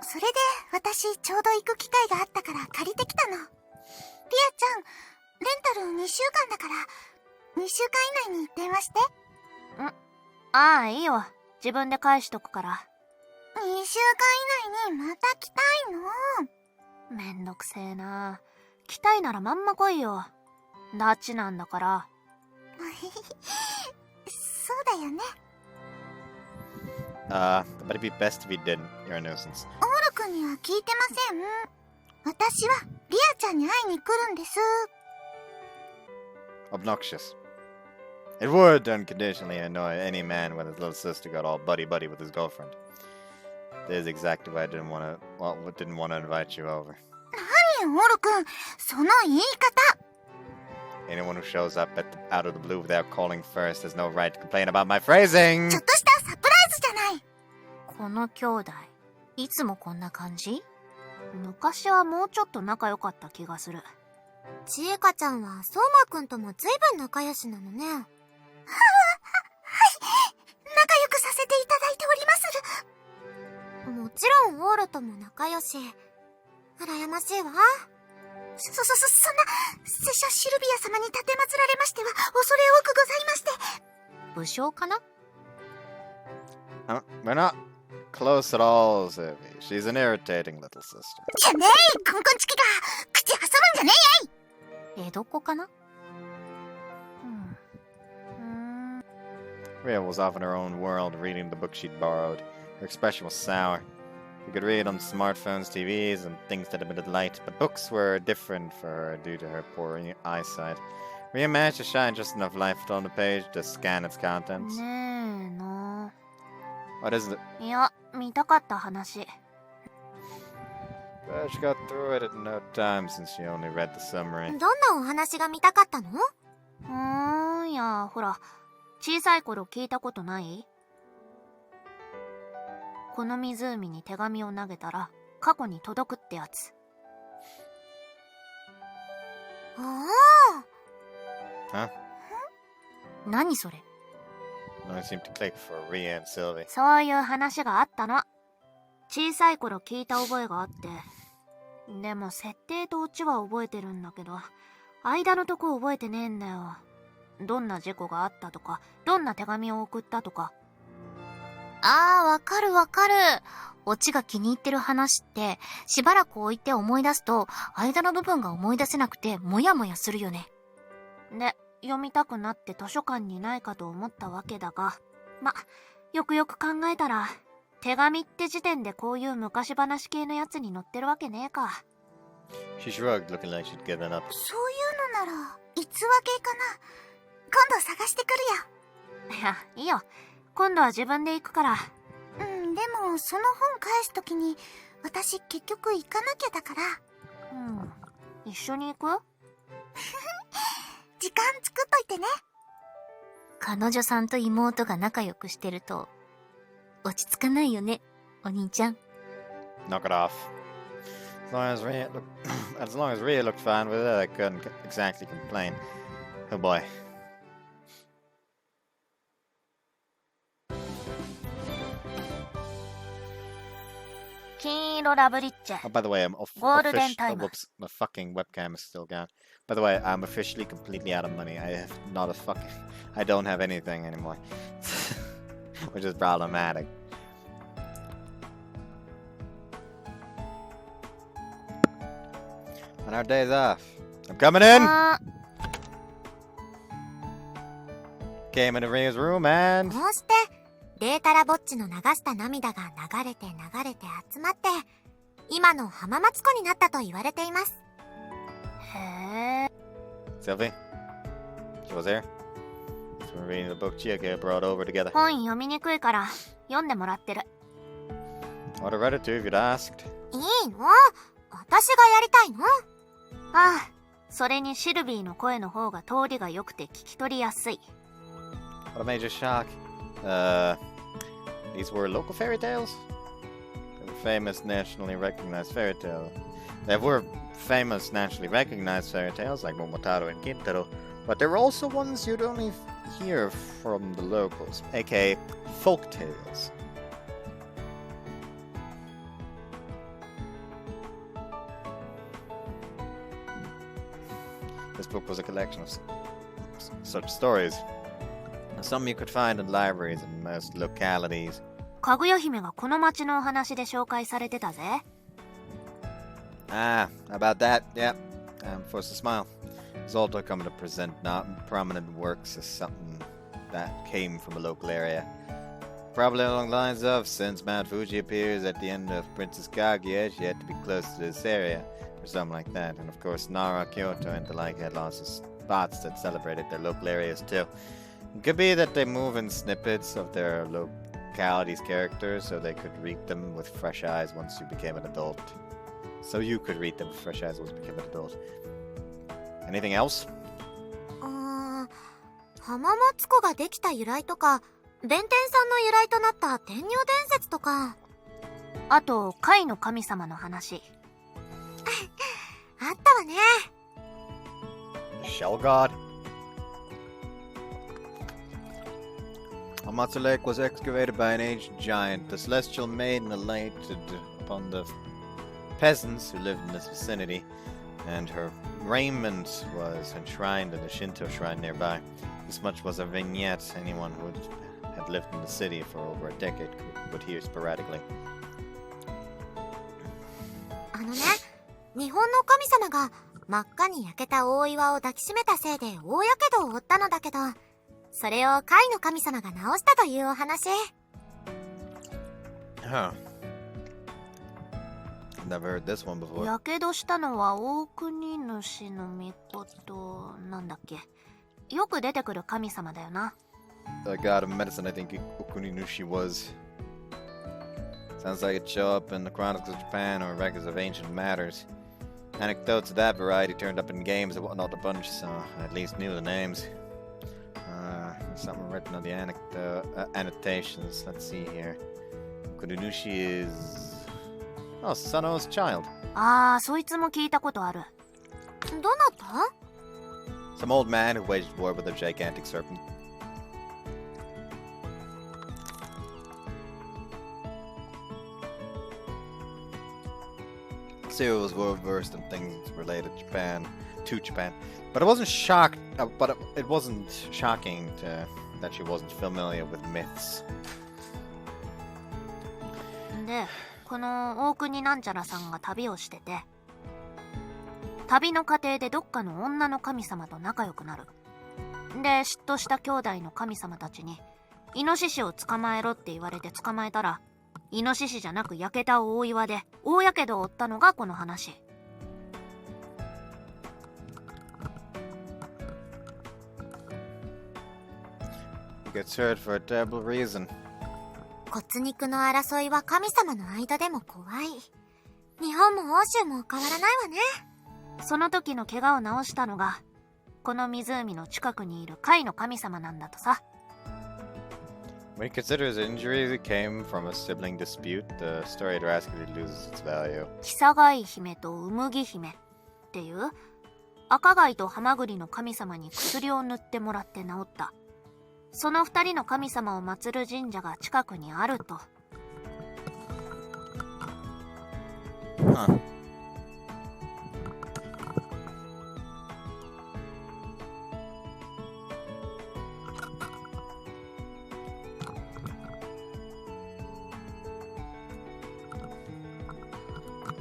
それで、私ちょうど行く機会があったから借りてきたの。リアちゃん、レンタル2週間だから、2週間以内に電話して。ああ、いいよ。自分で返しとくから。2週間以内にまた来たいの。めんどくせえな。来たいならまんま来いよ。ダチなんだから。そうだよね。But it'd be best if he didn't. You're a nuisance. オール君には聞いてません。私はリアちゃんに会いに来るんです。Obnoxious. It would unconditionally annoy any man when his little sister got all buddy-buddy with his girlfriend. This is exactly why I didn't want to invite you over. 何オール君、その言い方。Anyone who shows up out of the blue without calling first has no right to complain about my phrasing! ちょっとしたサプライズじゃない。この兄弟、いつもこんな感じ？昔はもうちょっと仲良かった気がする。ちえかちゃんは相馬くんともずいぶん仲良しなのね。はい、仲良くさせていただいておりまする。もちろんオールとも仲良し。羨ましいわ。そんな、拙者シルビア様に奉られましては恐れ多くございまして。武将かな？ We're not close at all, Sylvie. She's an irritating little sister. じゃねえ、コンコンチキが口挟むんじゃねえやい。江戸っ子かな？ Ria was off in her own world, reading the book she'd borrowed. Her expression was sour. You could read on smartphones, TVs, and things that emitted light, but books were different for her due to her poor eyesight. Ria managed to shine just enough light on the page to scan its contents. ねえな。 What is it? いや、見たかった話。Well, she got through it in no time since she only read the summary. どんなお話が見たかったの？いや、ほら、小さい頃聞いたことない？この湖に手紙を投げたら過去に届くってやつ。ああ。Huh? 何それ？ Only seemed to click for Ria and Sylvie. そういう話があったの。小さい頃聞いた覚えがあって。でも設定とオチは覚えてるんだけど、間のとこ覚えてねえんだよ。どんな事故があったとか、どんな手紙を送ったとか。ああ、わかるわかる。オチが気に入ってる話って、しばらく置いて思い出すと、間の部分が思い出せなくて、もやもやするよね。で、読みたくなって図書館にないかと思ったわけだが、よくよく考えたら、手紙って時点でこういう昔話系のやつに載ってるわけねえか。She shrugged, looking like she'd given up. そういうのなら、逸話系かな。今度探してくるよ。いや、いいよ。今度は自分で行くから。でも、その本返すときに、私結局行かなきゃだから。一緒に行く？時間作っといてね。彼女さんと妹が仲良くしてると、落ち着かないよね、お兄ちゃん。Knock it off. As long as Ria looked fine with it, I couldn't exactly complain. Oh boy. Oh, by the way, Golden timer. Whoops, my fucking webcam is still gone. By the way, I'm officially completely out of money. I don't have anything anymore. Which is problematic. On our days off. I'm coming in! Came into Ria's room and... こうして、データラぼっちの流した涙が流れて集まって、今の浜松湖になったと言われています。へえ。Sylvie? She was there? So we're reading the book Chiake brought over together. 本読みにくいから読んでもらってる。I would have read it too if you'd asked. いいの？私がやりたいの？ああ、それにシルビーの声の方が通りが良くて聞き取りやすい。What a major shock. These were local fairy tales? They were famous, nationally recognized fairy tales. They were famous, nationally recognized fairy tales like Momotaro and Kintaro, but there were also ones you'd only hear from the locals, aka folk tales. This book was a collection of such stories. Some you could find in libraries in most localities. かぐや姫がこの町のお話で紹介されてたぜ。Ah, about that, yeah. Forced to smile. He's also come to present not prominent works as something that came from a local area. Probably along the lines of, since Mount Fuji appears at the end of Princess Kaguya, she had to be close to this area, or something like that. And of course, Nara, Kyoto, and the like had lots of spots that celebrated their local areas too. It could be that they move in snippets of their locality's characters so they could read them with fresh eyes once you became an adult. So you could read them with fresh eyes once you became an adult. Anything else? 浜松湖ができた由来とか、弁天さんの由来となった天女伝説とか。あと、貝の神様の話。あったわね。Shell God. Amatsu Lake was excavated by an ancient giant. The celestial maiden alighted upon the peasants who lived in this vicinity, and her raiment was enshrined in a Shinto shrine nearby. This much was a vignette anyone who had lived in the city for over a decade would hear sporadically. 日本の神様が真っ赤に焼けた大岩を抱きしめたせいで大やけどを負ったのだけど、それを貝の神様が直したというお話。Huh. Never heard this one before. やけどしたのは大国主の御事なんだっけ。よく出てくる神様だよな。The god of medicine, I think Okuninushi was. Sounds like it'd show up in the Chronicles of Japan or records of ancient matters. Anecdotes of that variety turned up in games and whatnot a bunch, so I at least knew the names. There's something written on the annotations. Let's see here. Okuninushi is... Oh, Sano's child. ああ、そいつも聞いたことある。どなた？ Some old man who waged war with a gigantic serpent. Cyril was well versed in things related to Japan, but it wasn't it wasn't shocking that she wasn't familiar with myths. で、この大国なんちゃらさんが旅をしてて、旅の過程でどっかの女の神様と仲良くなる。で、嫉妬した兄弟の神様たちに、イノシシを捕まえろって言われて捕まえたら、イノシシじゃなく焼けた大岩で大やけどを負ったのがこの話。Gets hurt for a terrible reason. 骨肉の争いは神様の間でも怖い。日本も欧州も変わらないわね。その時の怪我を治したのが、この湖の近くにいる貝の神様なんだとさ。When you consider his injuries came from a sibling dispute, the story drastically loses its value. キサガイ姫とウムギ姫っていう赤貝とハマグリの神様に薬を塗ってもらって治った。その二人の神様を祀る神社が近くにあると。Huh.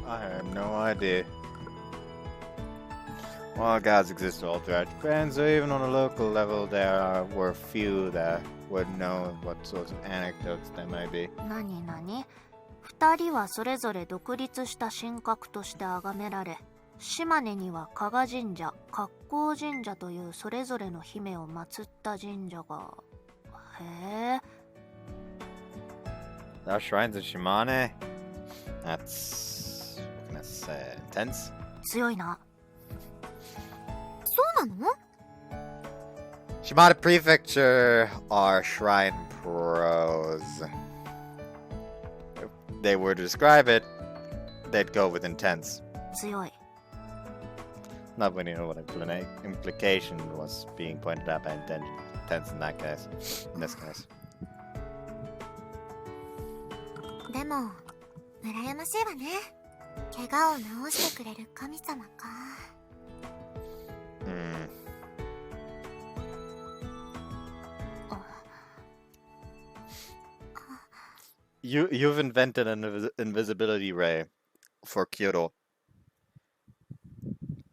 I had no idea. Well, gods exist all throughout Japan, so even on a local level, were few that would know what sorts of anecdotes there might be. 何々？二人はそれぞれ独立した神格として崇められ、島根には加賀神社、格好神社というそれぞれの姫を祀った神社が。へえ。There are shrines in Shimane? That's intense. 強いな。そうなの？ Shimane Prefecture are shrine pros. If they were to describe it, they'd go with intense. 強い。 Not when you know what implication was being pointed out by intense in that case. In this case. でも、羨ましいわね。怪我を治してくれる神様か。You've invented an invisibility ray for Kyoto.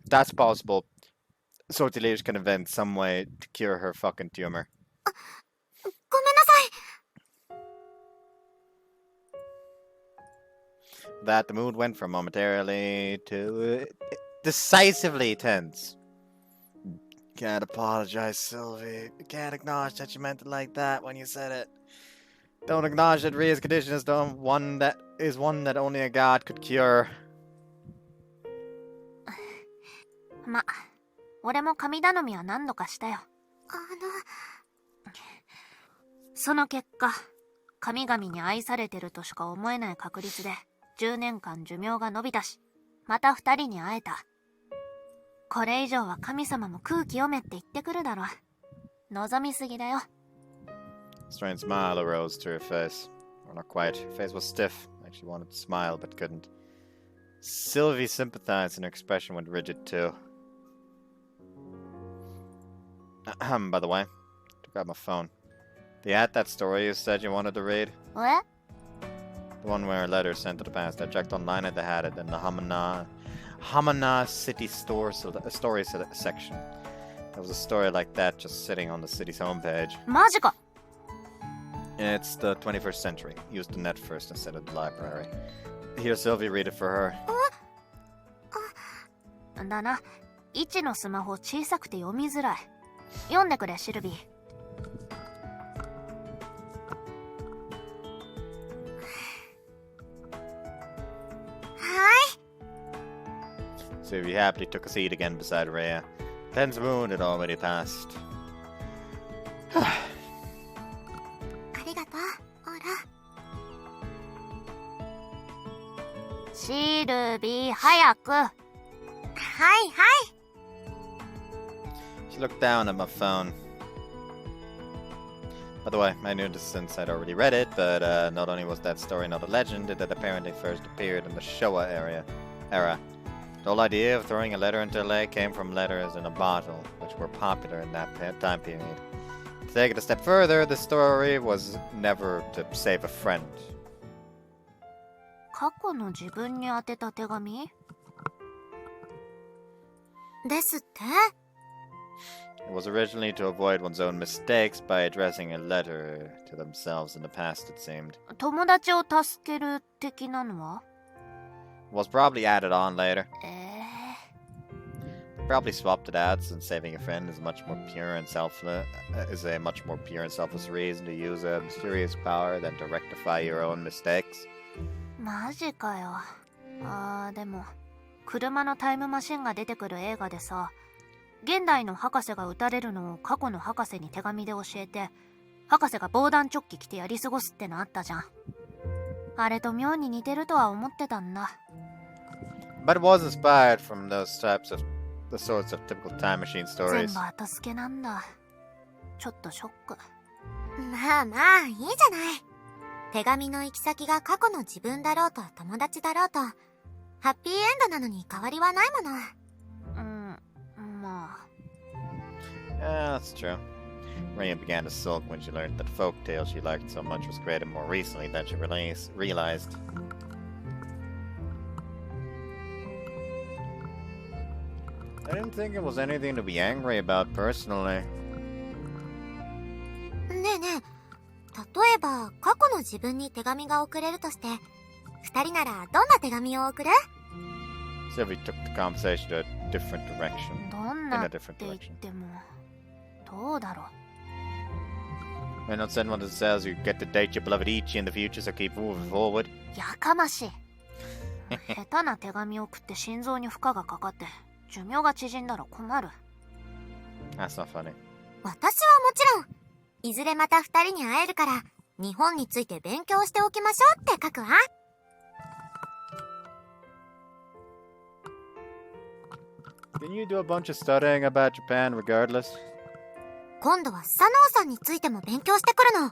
That's possible. So Telish can invent some way to cure her fucking tumor. ごめんなさい。 That the mood went from momentarily to decisively tense. Can't apologize, Sylvie. You can't acknowledge that you meant it like that when you said it. Don't acknowledge that Ria's condition is one that only a god could cure. ま、俺も神頼みは何度かしたよ。その結果、神々に愛されてるとしか思えない確率で10年間寿命が延びたし、また2人に会えた。これ以上は神様も空気読めって言ってくるだろ。望みすぎだよ。A strange smile arose to her face. Or not quite. Her face was stiff, like she wanted to smile but couldn't. Sylvie sympathized and her expression went rigid too. By the way, to grab my phone. Do you had that story you said you wanted to read? What? The one where a letter sent to the past. I checked online and they had it in the Hamana City story section. There was a story like that just sitting on the city's homepage. マジか。 It's the 21st century. Use the net first instead of the library. Here, Sylvie, read it for her. だな。1のスマホ小さくて読みづらい。読んでくれ、シルビー。Sylvie happily took a seat again beside Rhea. Ten's moon had already passed. ありがとう、オーラ。シルビー、早く。はいはい。 She looked down at my phone. By the way, I knew this since I'd already read it, but not only was that story not a legend, it had apparently first appeared in the Showa era. The whole idea of throwing a letter into a lake came from letters in a bottle, which were popular in that time period. To take it a step further, the story was never to save a friend. 過去の自分に宛てた手紙？ですって？ It was originally to avoid one's own mistakes by addressing a letter to themselves in the past, it seemed. 友達を助ける的なのは？ It was probably added on later. Probably swapped it out since saving a friend is a much more pure and selfless reason to use a mysterious power than to rectify your own mistakes. マジかよ。でも車のタイムマシンが出てくる映画でさ、現代の博士が撃たれるのを過去の博士に手紙で教えて、博士が防弾チョッキ着てやり過ごすってのあったじゃん。あれと妙に似てるとは思ってたんだ。But it was inspired from the sorts of typical time machine 全 stories. 部後付けなんだ。ちょっとショック。まあまあ、いいじゃない。手紙の行き先が過去の自分だろうと友達だろうと、ハッピーエンドなのに変わりはないもの。まあ。Yeah, that's true. Ria began to sulk when she learned that folktale she liked so much was created more recently than she realized. I didn't think it was anything to be angry about personally. ねえねえ、例えば過去の自分に手紙が送れるとして、二人ならどんな手紙を送る？ Sylvie took the conversation to a different direction. どんなって言っても、どうだろう。Why not send one that says you get to date your beloved Ichi in the future, so keep moving forward? やかましい。下手な手紙を送って心臓に負荷がかかって寿命が縮んだら困る。 That's not funny. 私はもちろん、いずれまた二人に会えるから、日本について勉強しておきましょうって書くわ。Can you do a bunch of studying about Japan regardless? 今度はスサノオさんについても勉強してくるの。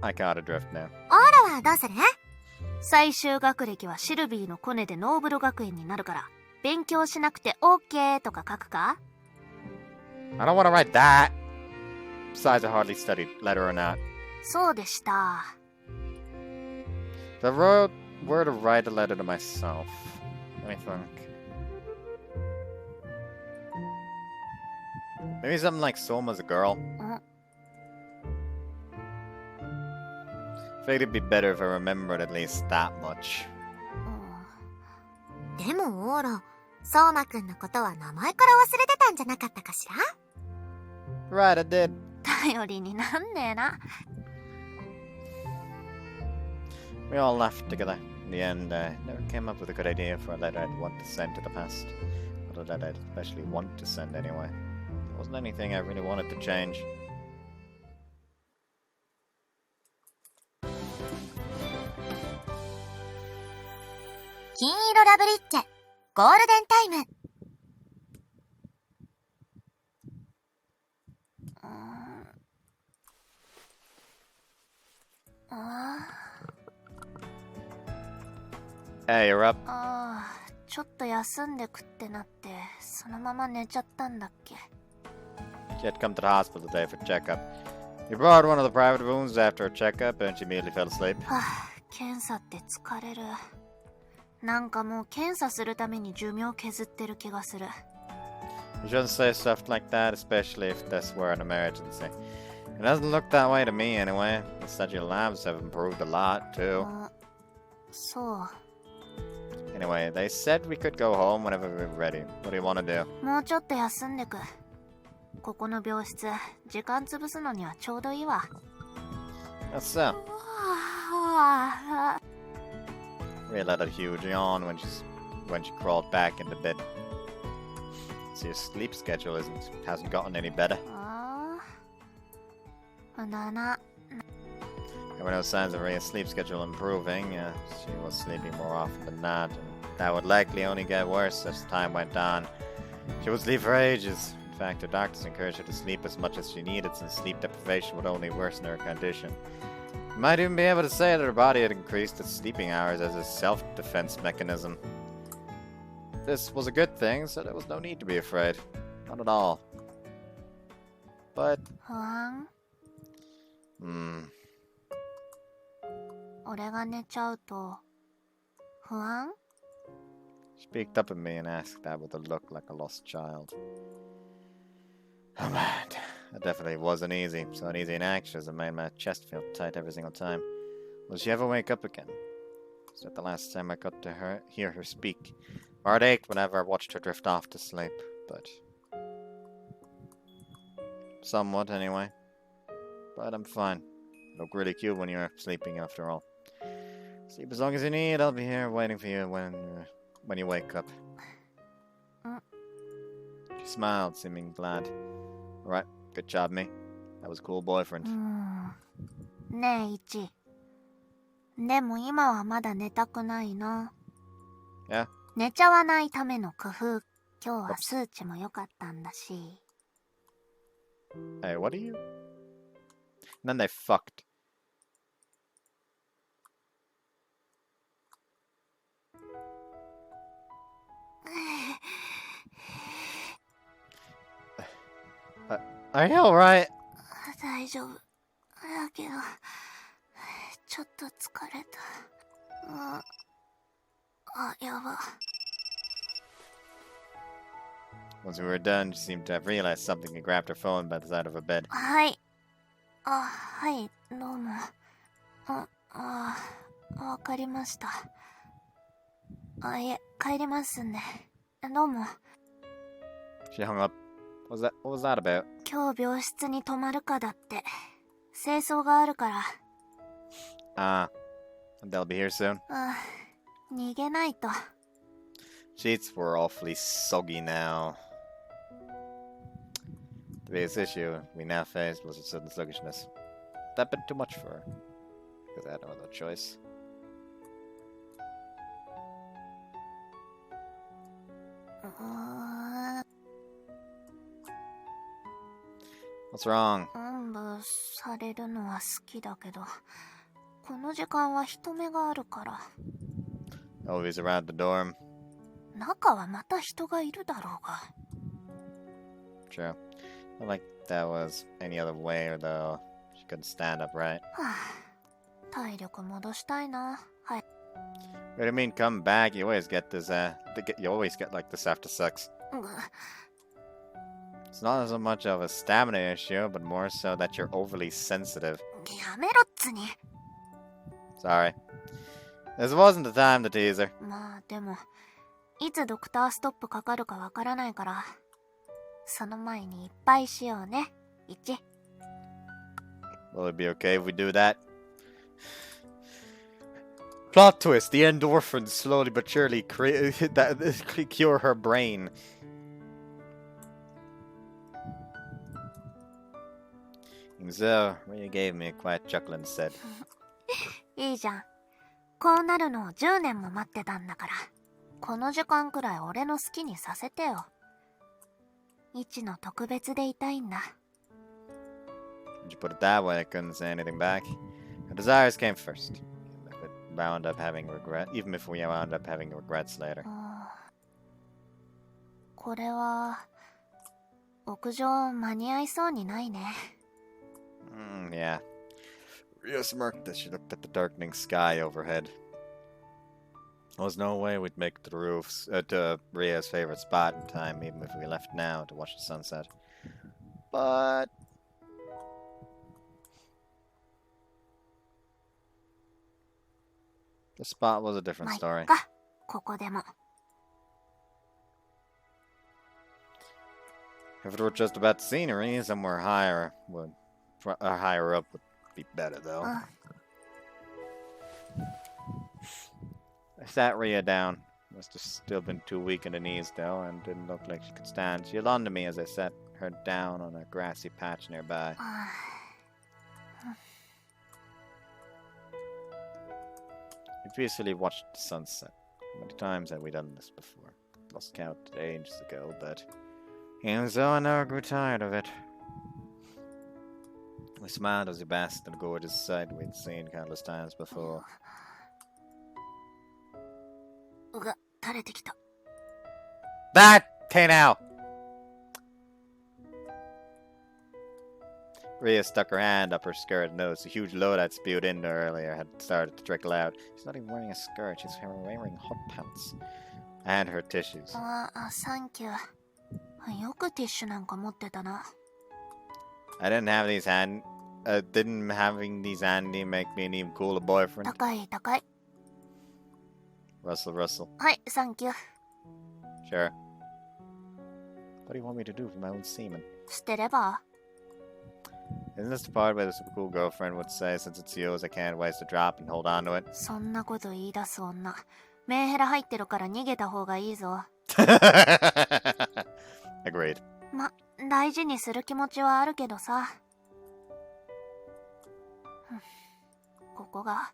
I caught a drift now. オーラはどうする？最終学歴はシルビーのコネでノーブル学園になるから、勉強しなくて OK とか書くか？ I don't want to write that. Besides, I hardly studied, letter or not. そうでした。If I were to write a letter to myself, let me think. Maybe something like Soma's a girl. I think it'd be better if I remembered at least that much. でもオーロ、相馬くんのことは名前から忘れてたんじゃなかったかしら？ Right, I did. 頼りになんねえな。We all laughed together. In the end, I never came up with a good idea for a letter I'd want to send to the past. Or a letter I'd especially want to send anyway. There wasn't anything I really wanted to change. 金色ラブリッチェ、ゴールデンタイム。Hey, you're up. ああ、ちょっと休んでくってなって、そのまま寝ちゃったんだっけ。She had come to the hospital today for checkup. You brought one of the private wounds after a checkup and she immediately fell asleep. はあ、検査って疲れる。なんかもう検査するために寿命削ってる気がする。You shouldn't say stuff like that, especially if this were an emergency. It doesn't look that way to me anyway. Instead, your labs have improved a lot, too. そう。Anyway, they said we could go home whenever we were ready. What do you want to do? もうちょっと休んでく。ここの病室、時間潰すのにはちょうどいいわ。That's so. Ria let out a huge yawn when she crawled back into bed. So your sleep schedule hasn't gotten any better. だな。There were no signs of Ria's sleep schedule improving. She was sleeping more often than not, and that would likely only get worse as time went on. She would sleep for ages. In fact, her doctors encouraged her to sleep as much as she needed, since sleep deprivation would only worsen her condition. You might even be able to say that her body had increased its sleeping hours as a self-defense mechanism. This was a good thing, so there was no need to be afraid. Not at all. But... 不安？俺が寝ちゃうと不安？ She peeked up at me and asked that with a look like a lost child. Oh man, that definitely wasn't easy. So uneasy and anxious, it made my chest feel tight every single time. Will she ever wake up again? Was that the last time I got to hear her speak? My heart ached whenever I watched her drift off to sleep, but... somewhat, anyway. But I'm fine. You look really cute when you're sleeping, after all. Sleep as long as you need. I'll be here waiting for you when you wake up. She smiled, seeming glad. Alright, good job, me. That was a cool boyfriend. ねえ、イチ。でも今はまだ寝たくないな。Yeah? 寝ちゃわないための工夫。今日は数値も良かったんだし。Hey, what are you? And then they fucked. Are you alright? 大丈夫。だけど、ちょっと疲れた。やば。Once we were done, she seemed to have realized something and grabbed her phone by the side of her bed. はい。はい、どうも。わかりました。いえ、帰りますんで。どうも。She hung up. What was that about? 今日病室に泊まるかだって。清掃があるから。They'll be here soon. 逃げないと。Sheets were awfully soggy now. The biggest issue we now faced was a sudden sluggishness. That bit too much for her, because I had no other choice. What's wrong? おんぶされるのは好きだけど、この時間は人目があるから。Always around the dorm. 中はまた人がいるだろうが。 True. Not like that was any other way, though. She couldn't stand upright. はあ、体力戻したいな。はい。 What do you mean, come back? You always get this, you always get like this after sex. It's not so much of a stamina issue, but more so that you're overly sensitive. やめろっつに。 Sorry. This wasn't the time to tease her. まあでも、いつドクターストップかかるかわからないから、その前にいっぱいしようね。1。 Will it be okay if we do that? Plot twist: the endorphins slowly but surely cure her brain. So, Ria gave me a quiet chuckle and said, いいじゃん。こうなるのを10年も待ってたんだから、この時間くらい俺の好きにさせてよ。1の特別でいたいんだ。 When you put it that way, I couldn't say anything back. Her desires came first. Even if we wound up having regrets later. これは、屋上間に合いそうにないね。Yeah. Ria smirked as she looked at the darkening sky overhead. There was no way we'd make it to the roofs, to Ria's favorite spot in time, even if we left now to watch the sunset. But the spot was a different story. ここでも。 If it were just about scenery, somewhere higher up would be better, though. I sat Ria down. Must have still been too weak in the knees, though, and didn't look like she could stand. She held on to me as I sat her down on a grassy patch nearby. We peacefully watched the sunset. Many times had we done this before. Lost count ages ago, but even so, I never grew tired of it. We smiled as we basked in the gorgeous sight we'd seen countless times before. うが、垂れてきた。 That! Okay, now! Ria stuck her hand up her skirt and noticed a huge load I'd spewed into her earlier had started to trickle out. She's not even wearing a skirt, she's wearing hot pants. And her tissues. サンキュー。よくティッシュなんか持ってたな。 I didn't have these didn't having these handy make me an even cooler boyfriend? 高い高い。 Rustle. はい、サンキュー。 Sure. What do you want me to do for my own semen? 捨てれば Isn't this the part where the super cool girlfriend would say, since it's yours, I can't waste a drop and hold on to it? そんなこと言い出す女。メンヘラ入ってるから逃げた方がいいぞ。Agreed. 大事にする気持ちはあるけどさ。ここが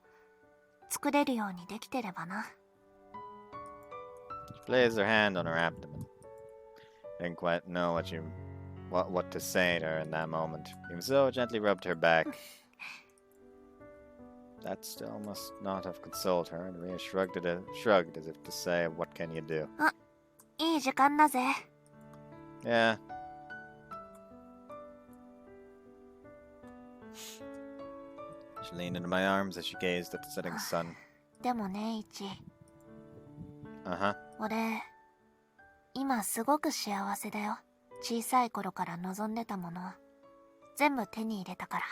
作れるようにできてればな。She placed her hand on her abdomen. Didn't quite know what to say to her in that moment. Even so, gently rubbed her back. That still must not have consoled her, and Ria shrugged as if to say, what can you do? いい時間だぜ。 Yeah. She leaned into my arms as she gazed at the setting sun. でもね、イチ。Uh-huh. 俺、今すごく幸せだよ。小さい頃から望んでたもの、全部手に入れたから。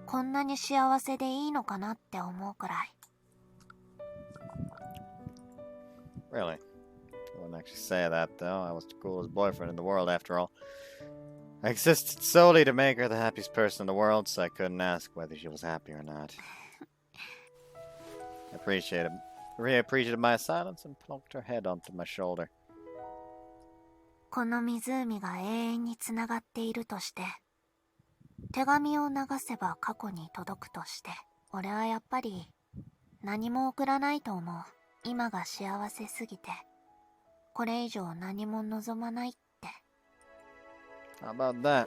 こんなに幸せでいいのかなって思うくらい。Really? I wouldn't actually say that, though. I was the coolest boyfriend in the world, after all. I existed solely to make her the happiest person in the world, so I couldn't ask whether she was happy or not. Ria appreciated my silence and plunked her head onto my shoulder. この湖が永遠につながっているとして、手紙を流せば過去に届くとして、俺はやっぱり何も送らないと思う。今が幸せすぎて、これ以上何も望まないって。 How about that?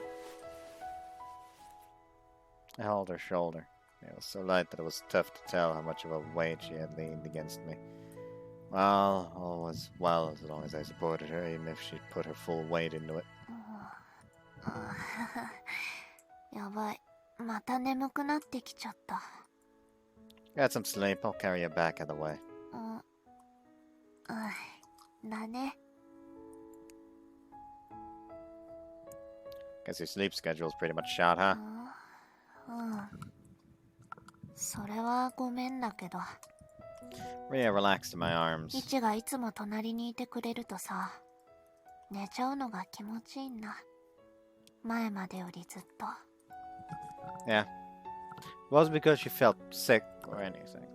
I held her shoulder. It was so light that it was tough to tell how much of a weight she had leaned against me. Well, all was well as long as I supported her, even if she'd put her full weight into it. やばい。また眠くなってきちゃった。 Get some sleep, I'll carry you back out of the way. だね。 Guess your sleep schedule's pretty much shot, huh? それはごめんだけど。 Ria relaxed in my arms. イチがいつも隣にいてくれるとさ、寝ちゃうのが気持ちいいんだ。前までよりずっと。 Yeah. It wasn't because she felt sick or anything.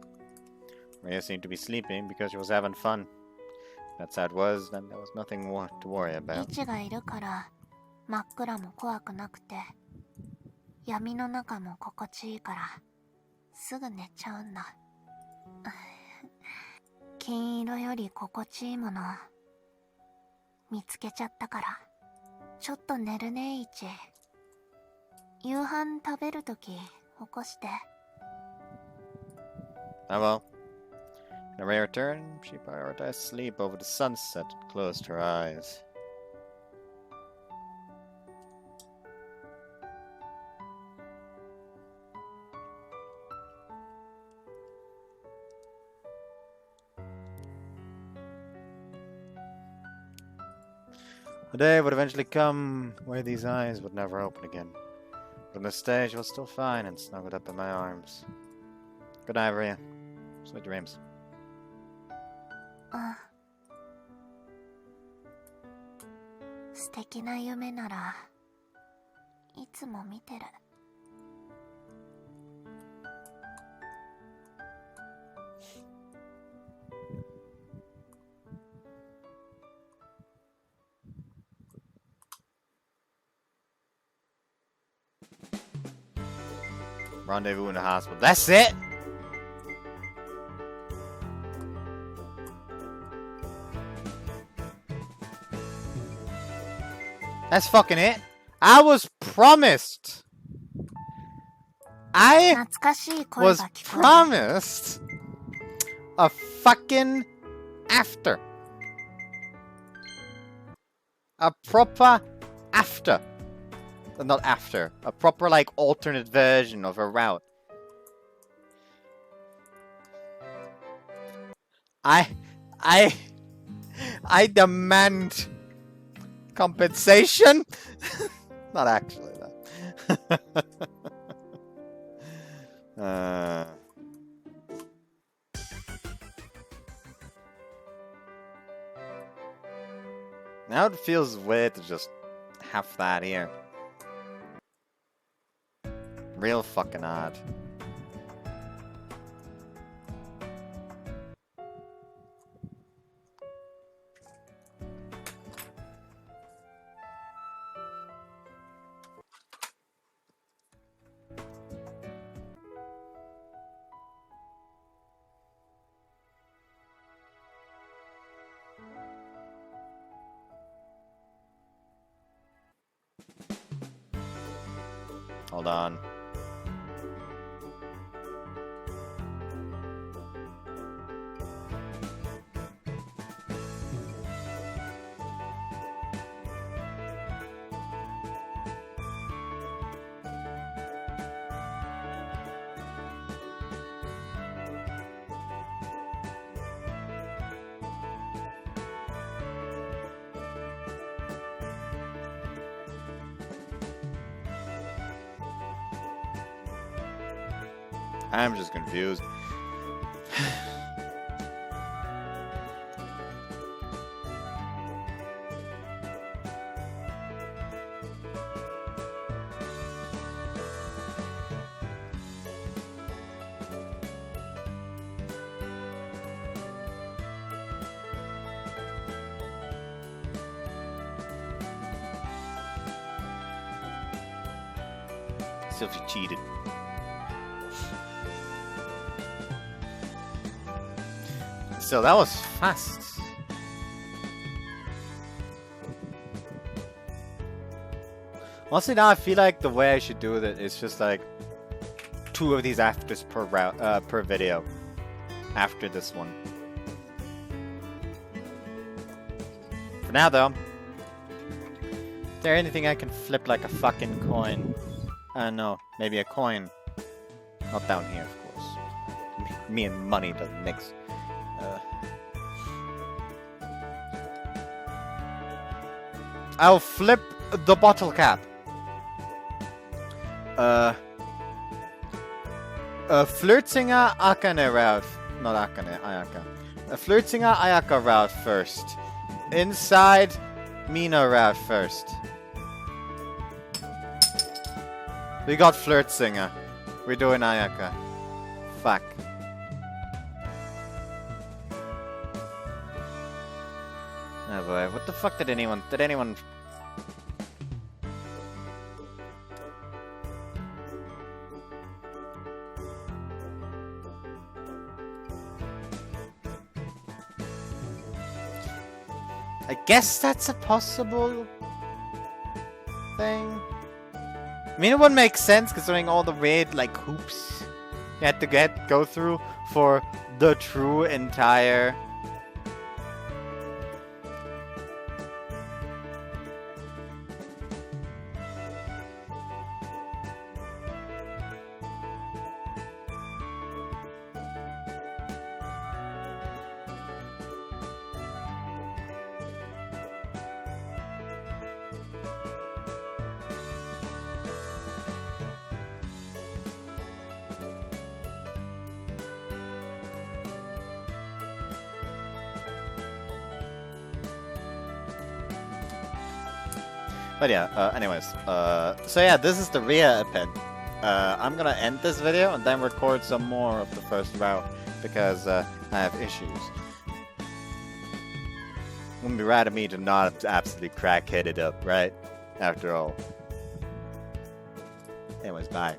Ria seemed to be sleeping because she was having fun. If that's how it was, then there was nothing more to worry イ about. チがいるから真っ暗も怖くなくて、闇の中も心地いいからすぐ寝ちゃうんだ。金色より心地いいもの見つけちゃったから、ちょっと寝るね、イチ。夕飯食べるとき起こして。 Oh well. In a rare turn, she prioritized sleep over the sunset and closed her eyes. The day would eventually come where these eyes would never open again. But on the stage, she was still fine and snuggled up in my arms. Good night, Ria. Sweet dreams. 素敵な夢ならいつも見てる。 Rendezvous in the hospital. That's it? That's fucking it? I was promised! I 懐かしい声 was が聞こえる。 promised a fucking after. A proper after. Not after. A proper, like, alternate version of a route. I demand compensation? Not actually, that. Now it feels weird to just have that here. Real fucking odd. Hold on. I'm just confused. So she cheated. So that was fast. Honestly, now I feel like the way I should do it is just like 2 of these afters per route, per video after this one. For now, though, is there anything I can flip like a fucking coin? No, maybe a coin. Not down here, of course. Me and money doesn't mix. I'll flip the bottle cap. Flirtsinger Akane route. Not Akane, Ayaka. Flirtsinger Ayaka route first. Inside Mina route first. We got Flirtsinger. We're doing Ayaka. Fuck. Oh boy, what the fuck did anyone... I guess that's a possible thing. I mean, it wouldn't make sense considering all the weird, like, hoops you had to go through for the true entire... But yeah, anyways, so yeah, this is the Ria Append. I'm gonna end this video and then record some more of the first route because I have issues. Wouldn't be right of me to not absolutely crackhead it up, right? After all. Anyways, bye.